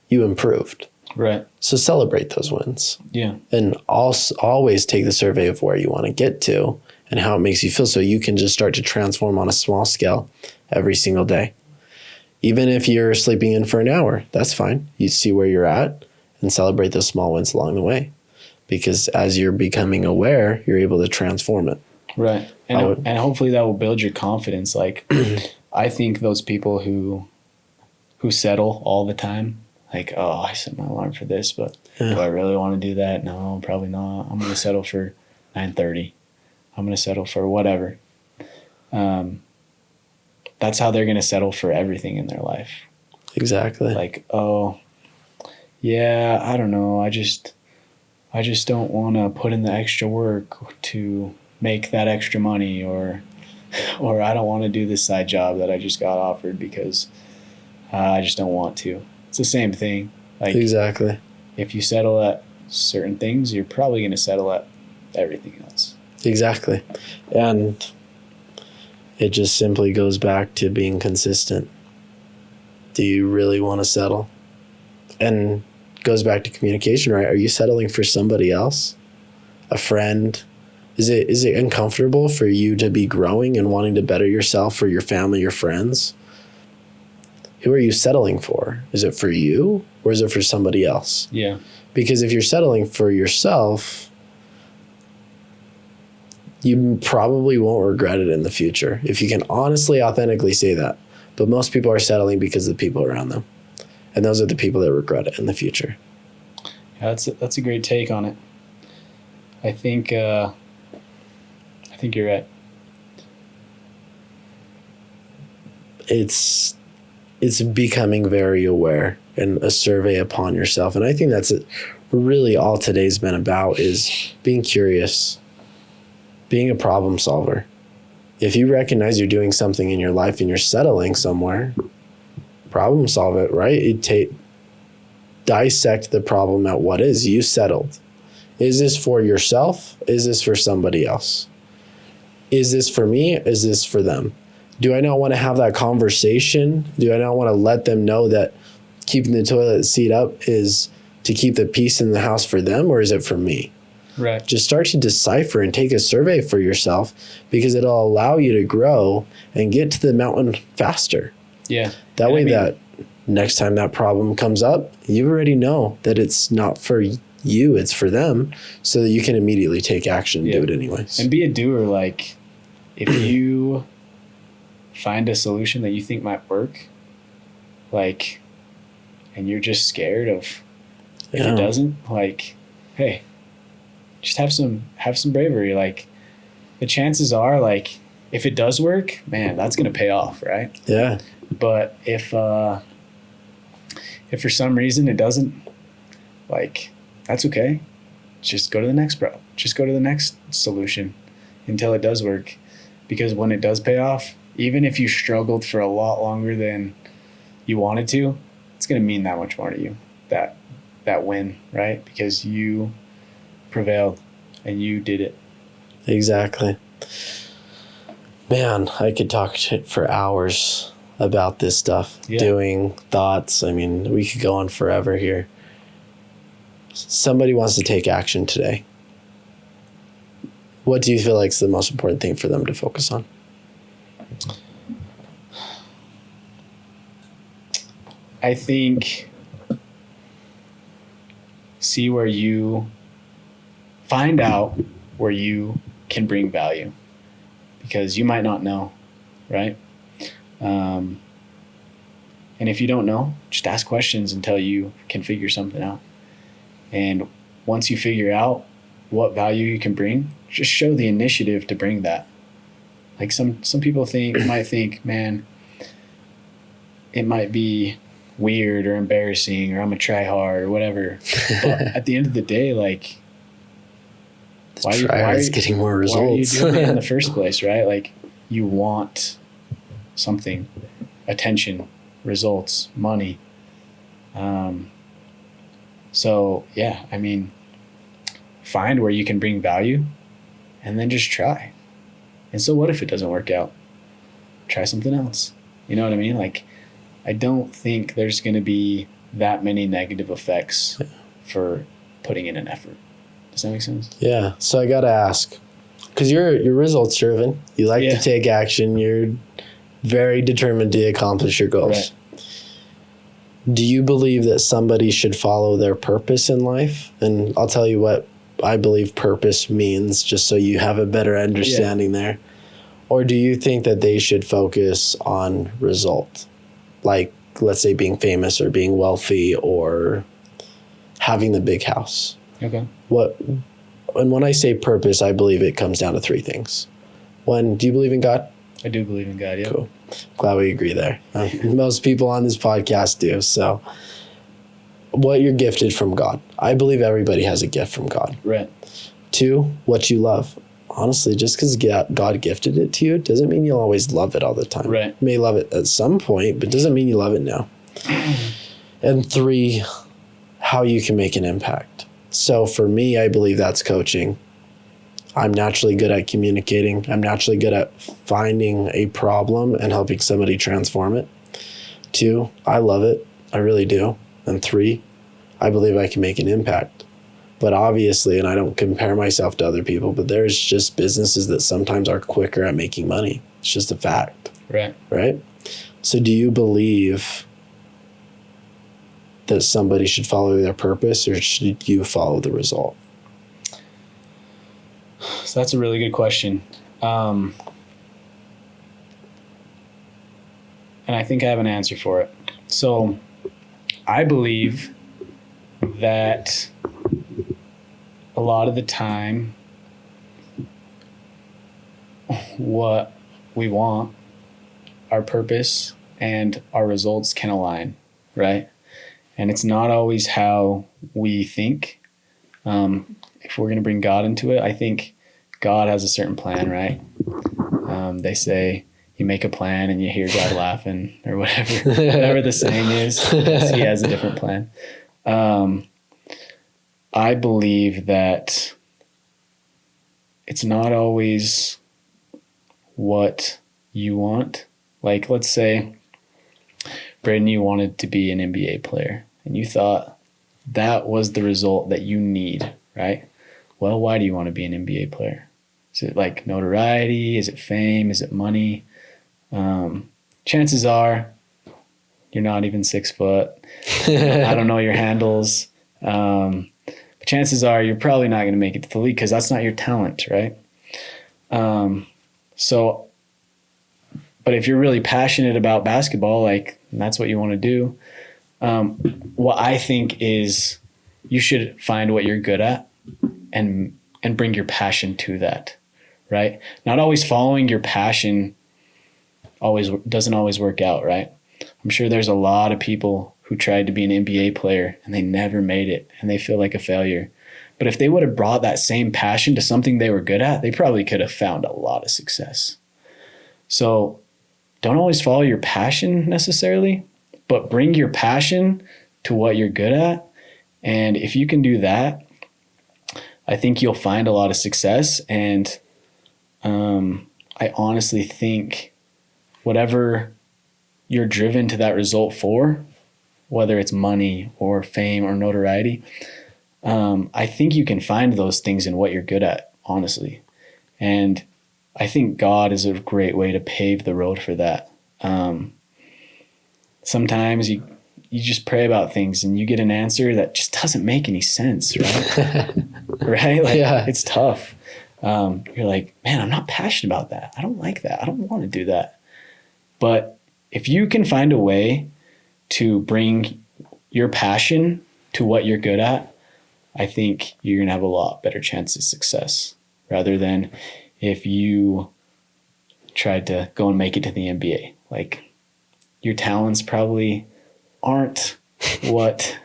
you improved. Right. So celebrate those wins. Yeah. And also always take the survey of where you want to get to and how it makes you feel, so you can just start to transform on a small scale every single day. Even if you're sleeping in for an hour, that's fine. You see where you're at and celebrate those small wins along the way. Because as you're becoming aware, you're able to transform it. Right. And hopefully that will build your confidence. Like, I think those people who settle all the time, like, oh, I set my alarm for this, but do I really want to do that? No, probably not. I'm going to settle for 9:30. I'm going to settle for whatever. That's how they're going to settle for everything in their life. Exactly. Like, oh, yeah, I don't know. I just don't want to put in the extra work to make that extra money, or I don't want to do this side job that I just got offered because I just don't want to. It's the same thing. Like, exactly. If you settle at certain things, you're probably going to settle at everything else. Exactly. And it just simply goes back to being consistent. Do you really want to settle? And goes back to communication, right? Are you settling for somebody else? A friend? Is it uncomfortable for you to be growing and wanting to better yourself for your family, your friends? Who are you settling for? Is it for you or is it for somebody else? Yeah. Because if you're settling for yourself, you probably won't regret it in the future, if you can honestly, authentically say that. But most people are settling because of the people around them. And those are the people that regret it in the future. Yeah, that's a great take on it. I think you're right. It's becoming very aware and a survey upon yourself. And I think that's really all today's been about, is being curious, being a problem solver. If you recognize you're doing something in your life and you're settling somewhere, problem solve it, right? Dissect the problem at what is. You settled. Is this for yourself? Is this for somebody else? Is this for me? Is this for them? Do I not want to have that conversation? Do I not want to let them know that keeping the toilet seat up is to keep the peace in the house for them, or is it for me? Right. Just start to decipher and take a survey for yourself, because it'll allow you to grow and get to the mountain faster. Yeah. That way, that next time that problem comes up, you already know that it's not for you, it's for them, so that you can immediately take action and do it anyways. And be a doer. Like, if you find a solution that you think might work, like, and you're just scared of if it doesn't, like, hey, just have some bravery. Like, the chances are, like, if it does work, man, that's going to pay off, right? Yeah. But if for some reason it doesn't, like, that's okay. Just go to the next Just go to the next solution until it does work. Because when it does pay off, even if you struggled for a lot longer than you wanted to, it's going to mean that much more to you, that win, right? Because you prevailed and you did it. Exactly. Man, I could talk for hours about this stuff. Yeah. Doing, thoughts. I mean, we could go on forever here. Somebody wants to take action today. What do you feel like is the most important thing for them to focus on? I think find out where you can bring value. because you might not know, right? And if you don't know, just ask questions until you can figure something out. And once you figure out what value you can bring, just show the initiative to bring that. Like some people might think, man, it might be weird or embarrassing, or I'm gonna try hard or whatever. But at the end of the day, like, why are you getting more results? Why are you doing it in the first place, right? Like, you want something, attention, results, money. So yeah, I mean, find where you can bring value and then just try. And so what if it doesn't work out? Try something else. You know what I mean? Like, I don't think there's going to be that many negative effects for putting in an effort. Does that make sense? Yeah. So I got to ask, because you're results driven. You like to take action. You're very determined to accomplish your goals. Right. Do you believe that somebody should follow their purpose in life? And I'll tell you what I believe purpose means, just so you have a better understanding there. Or do you think that they should focus on result? Like, let's say being famous or being wealthy or having the big house. Okay. And when I say purpose, I believe it comes down to three things. One, do you believe in God? I do believe in God, yeah. Cool. Glad we agree there. Most people on this podcast do. So what you're gifted from God. I believe everybody has a gift from God. Right. 2, what you love. Honestly, just because God gifted it to you doesn't mean you'll always love it all the time. Right. You may love it at some point, but doesn't mean you love it now. And 3, how you can make an impact. So for me, I believe that's coaching. I'm naturally good at communicating. I'm naturally good at finding a problem and helping somebody transform it. 2, I love it. I really do. And 3, I believe I can make an impact. But obviously, and I don't compare myself to other people, but there's just businesses that sometimes are quicker at making money. It's just a fact. Right. Right? So do you believe that somebody should follow their purpose, or should you follow the result? So that's a really good question. And I think I have an answer for it. So I believe that a lot of the time, what we want, our purpose and our results can align, right? And it's not always how we think. If we're going to bring God into it, I think God has a certain plan, right? They say you make a plan and you hear God laughing or whatever the saying is. He has a different plan. I believe that it's not always what you want. Like, let's say, Braiden, you wanted to be an NBA player and you thought that was the result that you need, right? Well, why do you want to be an NBA player? Is it like notoriety? Is it fame? Is it money? Chances are you're not even 6 foot. I don't know your handles. But chances are you're probably not going to make it to the league because that's not your talent, right? But if you're really passionate about basketball, like that's what you want to do. What I think is you should find what you're good at and bring your passion to that, right? Not always following your passion doesn't always work out, right? I'm sure there's a lot of people who tried to be an NBA player and they never made it and they feel like a failure. But if they would have brought that same passion to something they were good at, they probably could have found a lot of success. So don't always follow your passion necessarily, but bring your passion to what you're good at. And if you can do that, I think you'll find a lot of success. And I honestly think whatever you're driven to that result for, whether it's money or fame or notoriety, I think you can find those things in what you're good at, honestly. And I think God is a great way to pave the road for that. Sometimes you just pray about things and you get an answer that just doesn't make any sense, right? Right? Like, it's tough. you're like, man, I'm not passionate about that. I don't like that. I don't want to do that. But if you can find a way to bring your passion to what you're good at, I think you're going to have a lot better chance of success rather than if you tried to go and make it to the NBA. Like, your talents probably aren't what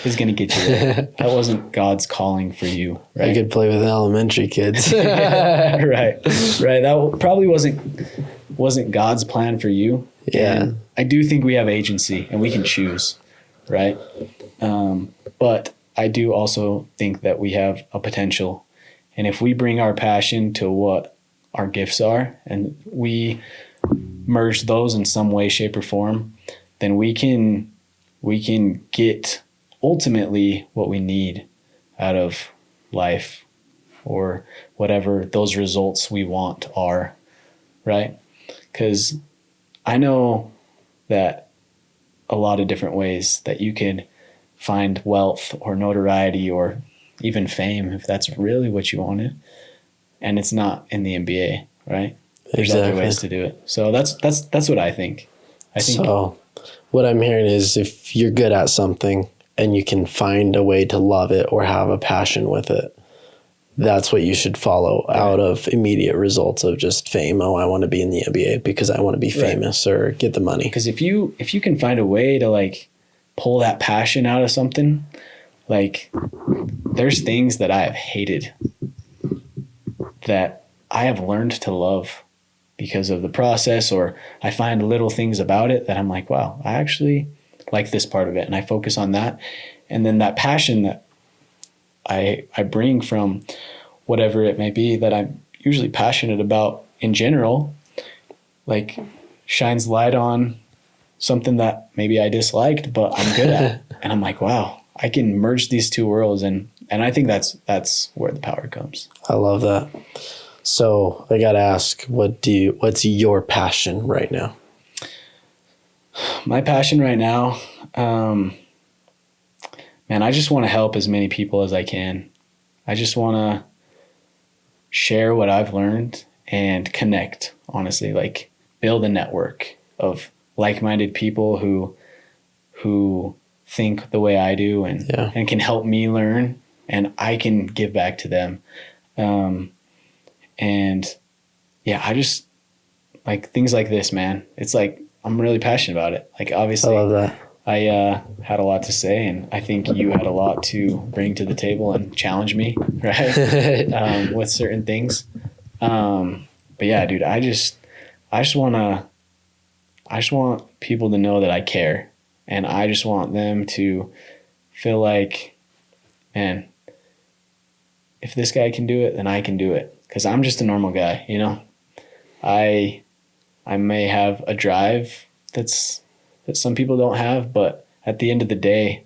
is going to get you there. That wasn't God's calling for you, right? I could play with elementary kids. Right. That probably wasn't God's plan for you. Yeah. And I do think we have agency and we can choose, right? But I do also think that we have a potential. And if we bring our passion to what our gifts are and we merge those in some way, shape, or form, then we can get ultimately what we need out of life or whatever those results we want are, right? Because I know that a lot of different ways that you can find wealth or notoriety or even fame, if that's really what you wanted, and it's not in the NBA, right? There's other ways to do it. So that's what I think. So what I'm hearing is if you're good at something and you can find a way to love it or have a passion with it, that's what you should follow out of immediate results of just fame. Oh, I want to be in the NBA because I want to be famous or get the money. Because if you can find a way to like pull that passion out of something, like there's things that I have hated that I have learned to love because of the process, or I find little things about it that I'm like, wow, I actually like this part of it. And I focus on that. And then that passion that I bring from whatever it may be that I'm usually passionate about in general, like shines light on something that maybe I disliked, but I'm good at. And I'm like, wow, I can merge these two worlds. And I think that's where the power comes. I love that. So I got to ask, what's your passion right now? My passion right now, man, I just want to help as many people as I can. I just want to share what I've learned and connect, honestly, like build a network of like-minded people who think the way I do and can help me learn, and I can give back to them. I just like things like this, man. It's like, I'm really passionate about it. Like, obviously I love that. I had a lot to say, and I think you had a lot to bring to the table and challenge me, right? With certain things. But yeah, dude, I just want people to know that I care, and I just want them to feel like, man, if this guy can do it, then I can do it. 'Cause I'm just a normal guy, you know. I may have a drive that some people don't have, but at the end of the day,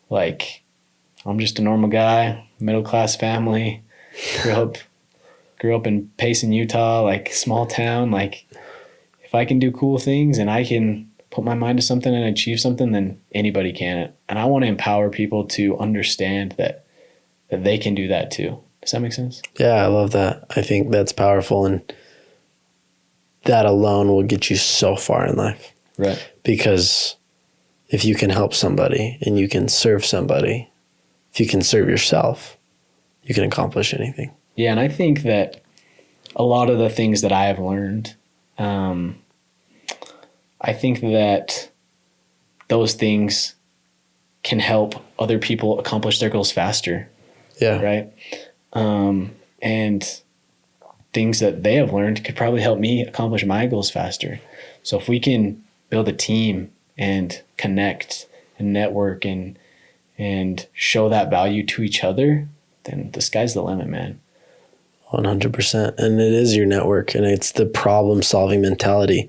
like, I'm just a normal guy, middle-class family, grew up in Payson, Utah, like small town. Like, if I can do cool things and I can put my mind to something and achieve something, then anybody can. And I want to empower people to understand that they can do that too. Does that make sense? Yeah, I love that. I think that's powerful, and that alone will get you so far in life. Right. Because if you can help somebody and you can serve somebody, if you can serve yourself, you can accomplish anything. Yeah, and I think that a lot of the things that I have learned, I think that those things can help other people accomplish their goals faster. Yeah. Right. And things that they have learned could probably help me accomplish my goals faster. So if we can build a team and connect and network and show that value to each other, then the sky's the limit, man. 100%. And it is your network, and it's the problem-solving mentality.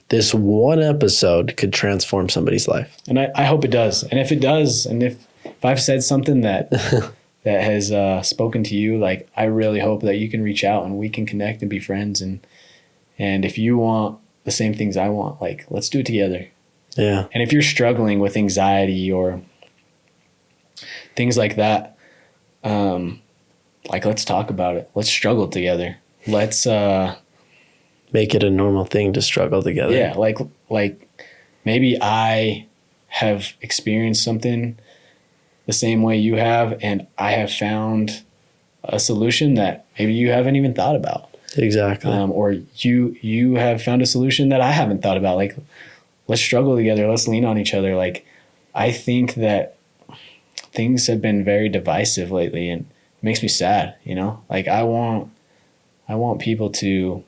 This one episode could transform somebody's life. And I hope it does. And if it does, and if I've said something that that has spoken to you, like, I really hope that you can reach out and we can connect and be friends. And if you want the same things I want, like, let's do it together. Yeah. And if you're struggling with anxiety or things like that, like, let's talk about it. Let's struggle together. Let's make it a normal thing to struggle together. Yeah, like maybe I have experienced something the same way you have, and I have found a solution that maybe you haven't even thought about. Exactly. Or you have found a solution that I haven't thought about. Like, let's struggle together. Let's lean on each other. Like, I think that things have been very divisive lately, and it makes me sad, you know? Like, I want people to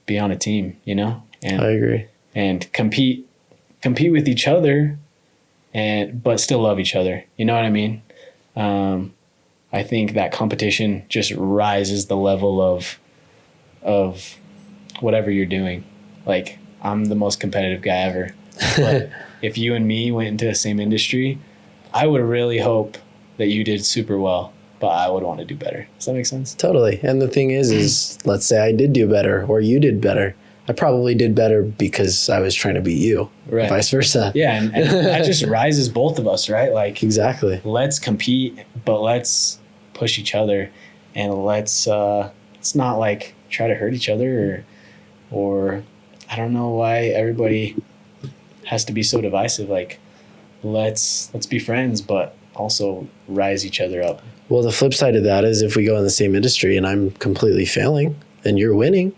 be on a team, you know? And I agree. And compete with each other, but still love each other. You know what I mean? I think that competition just rises the level of whatever you're doing. Like, I'm the most competitive guy ever. But if you and me went into the same industry, I would really hope that you did super well, but I would want to do better. Does that make sense? Totally. And the thing is let's say I did do better or you did better. I probably did better because I was trying to beat you, right? Vice versa. Yeah, and that just rises both of us, right? Like, exactly. Let's compete, but let's push each other, and let's not like try to hurt each other or I don't know why everybody has to be so divisive. Like, let's be friends, but also rise each other up. Well, the flip side of that is if we go in the same industry and I'm completely failing and you're winning,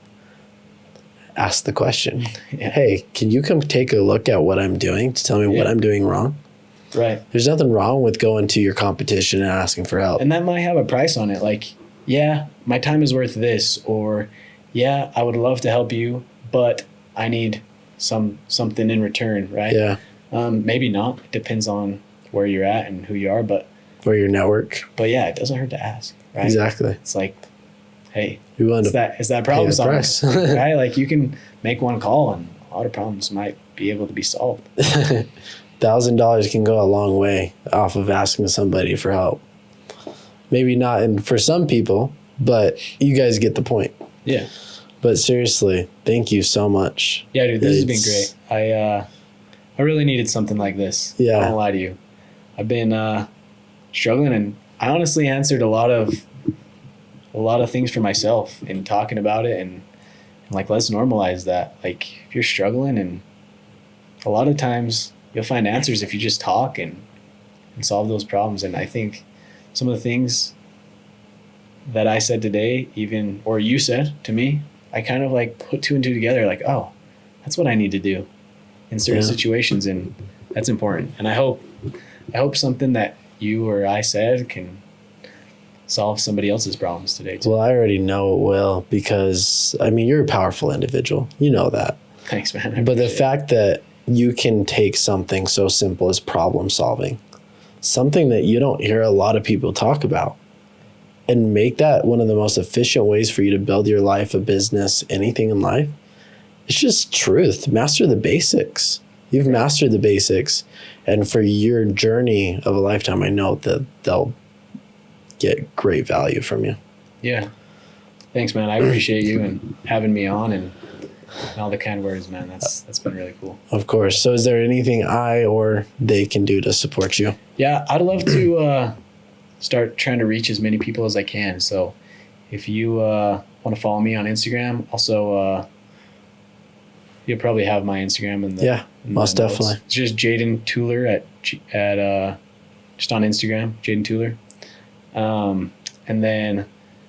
ask the question, yeah. Hey, can you come take a look at what I'm doing to tell me what I'm doing wrong? Right. There's nothing wrong with going to your competition and asking for help. And that might have a price on it. Like, yeah, my time is worth this, or yeah, I would love to help you, but I need something in return, right? Yeah. Maybe not. It depends on where you're at and who you are, or your network. But yeah, it doesn't hurt to ask, right? Exactly. It's like, hey, is that problem solved? Right? Like, you can make one call and a lot of problems might be able to be solved. $1,000 can go a long way off of asking somebody for help. Maybe not for some people, but you guys get the point. Yeah. But seriously, thank you so much. Yeah, dude, this has been great. I really needed something like this. Yeah. I won't lie to you. I've been struggling, and I honestly answered a lot of things for myself in talking about it, and like, let's normalize that. Like, if you're struggling, and a lot of times you'll find answers if you just talk and solve those problems. And I think some of the things that I said today, or you said to me, I kind of like put two and two together, like, oh, that's what I need to do in certain situations, and that's important. And I hope something that you or I said can solve somebody else's problems today too. Well, I already know it will, because I mean, you're a powerful individual. You know that. Thanks, man. But the fact that you can take something so simple as problem solving, something that you don't hear a lot of people talk about, and make that one of the most efficient ways for you to build your life, a business, anything in life, it's just truth. Master the basics. You've mastered the basics. And for your journey of a lifetime, I know that they'll get great value from you. Yeah. Thanks, man. I appreciate you and having me on and all the kind words, man. That's been really cool. Of course. So is there anything I or they can do to support you? Yeah, I'd love to start trying to reach as many people as I can. So if you want to follow me on Instagram, also you'll probably have my Instagram in the most definitely. It's just Jaiden Tueller at just on Instagram, Jaiden Tueller. And then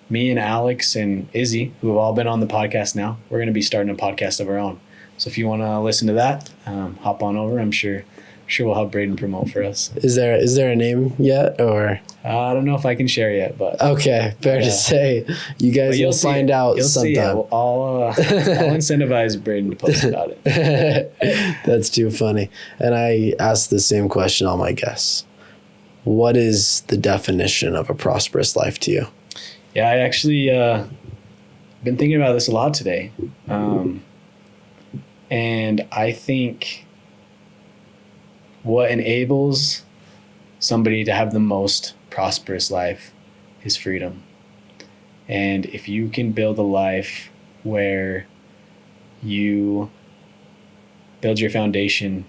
me and Alex and Izzy, who have all been on the podcast now, we're going to be starting a podcast of our own. So if you want to listen to that, hop on over. I'm sure we'll have Braiden promote for us. Is there a name yet, or? I don't know if I can share yet, but okay, fair to say. You guys will find out sometime. I'll incentivize Braiden to post about it. That's too funny. And I ask the same question all my guests. What is the definition of a prosperous life to you? Yeah, I actually been thinking about this a lot today. And I think what enables somebody to have the most prosperous life is freedom. And if you can build a life where you build your foundation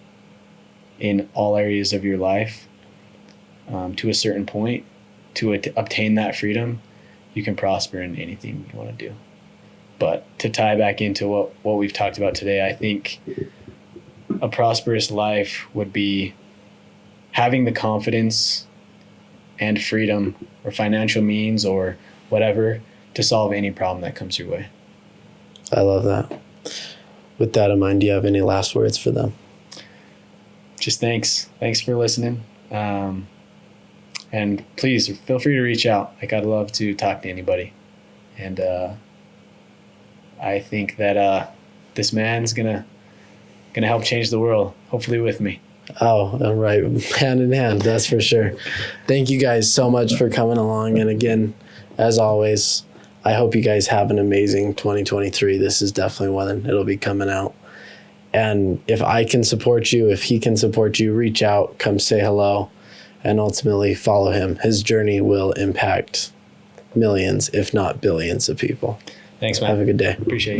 in all areas of your life to a certain point, to obtain that freedom, you can prosper in anything you want to do. But to tie back into what we've talked about today, I think a prosperous life would be having the confidence and freedom or financial means or whatever to solve any problem that comes your way. I love that. With that in mind, do you have any last words for them? Just thanks. Thanks for listening. And please feel free to reach out. Like, I'd love to talk to anybody. And I think that this man's gonna help change the world, hopefully with me. Oh, all right. Hand in hand, that's for sure. Thank you guys so much for coming along. And again, as always, I hope you guys have an amazing 2023. This is definitely one. It'll be coming out. And if I can support you, if he can support you, reach out, come say hello, and ultimately follow him. His journey will impact millions, if not billions of people. Thanks, man. Have a good day. Appreciate you.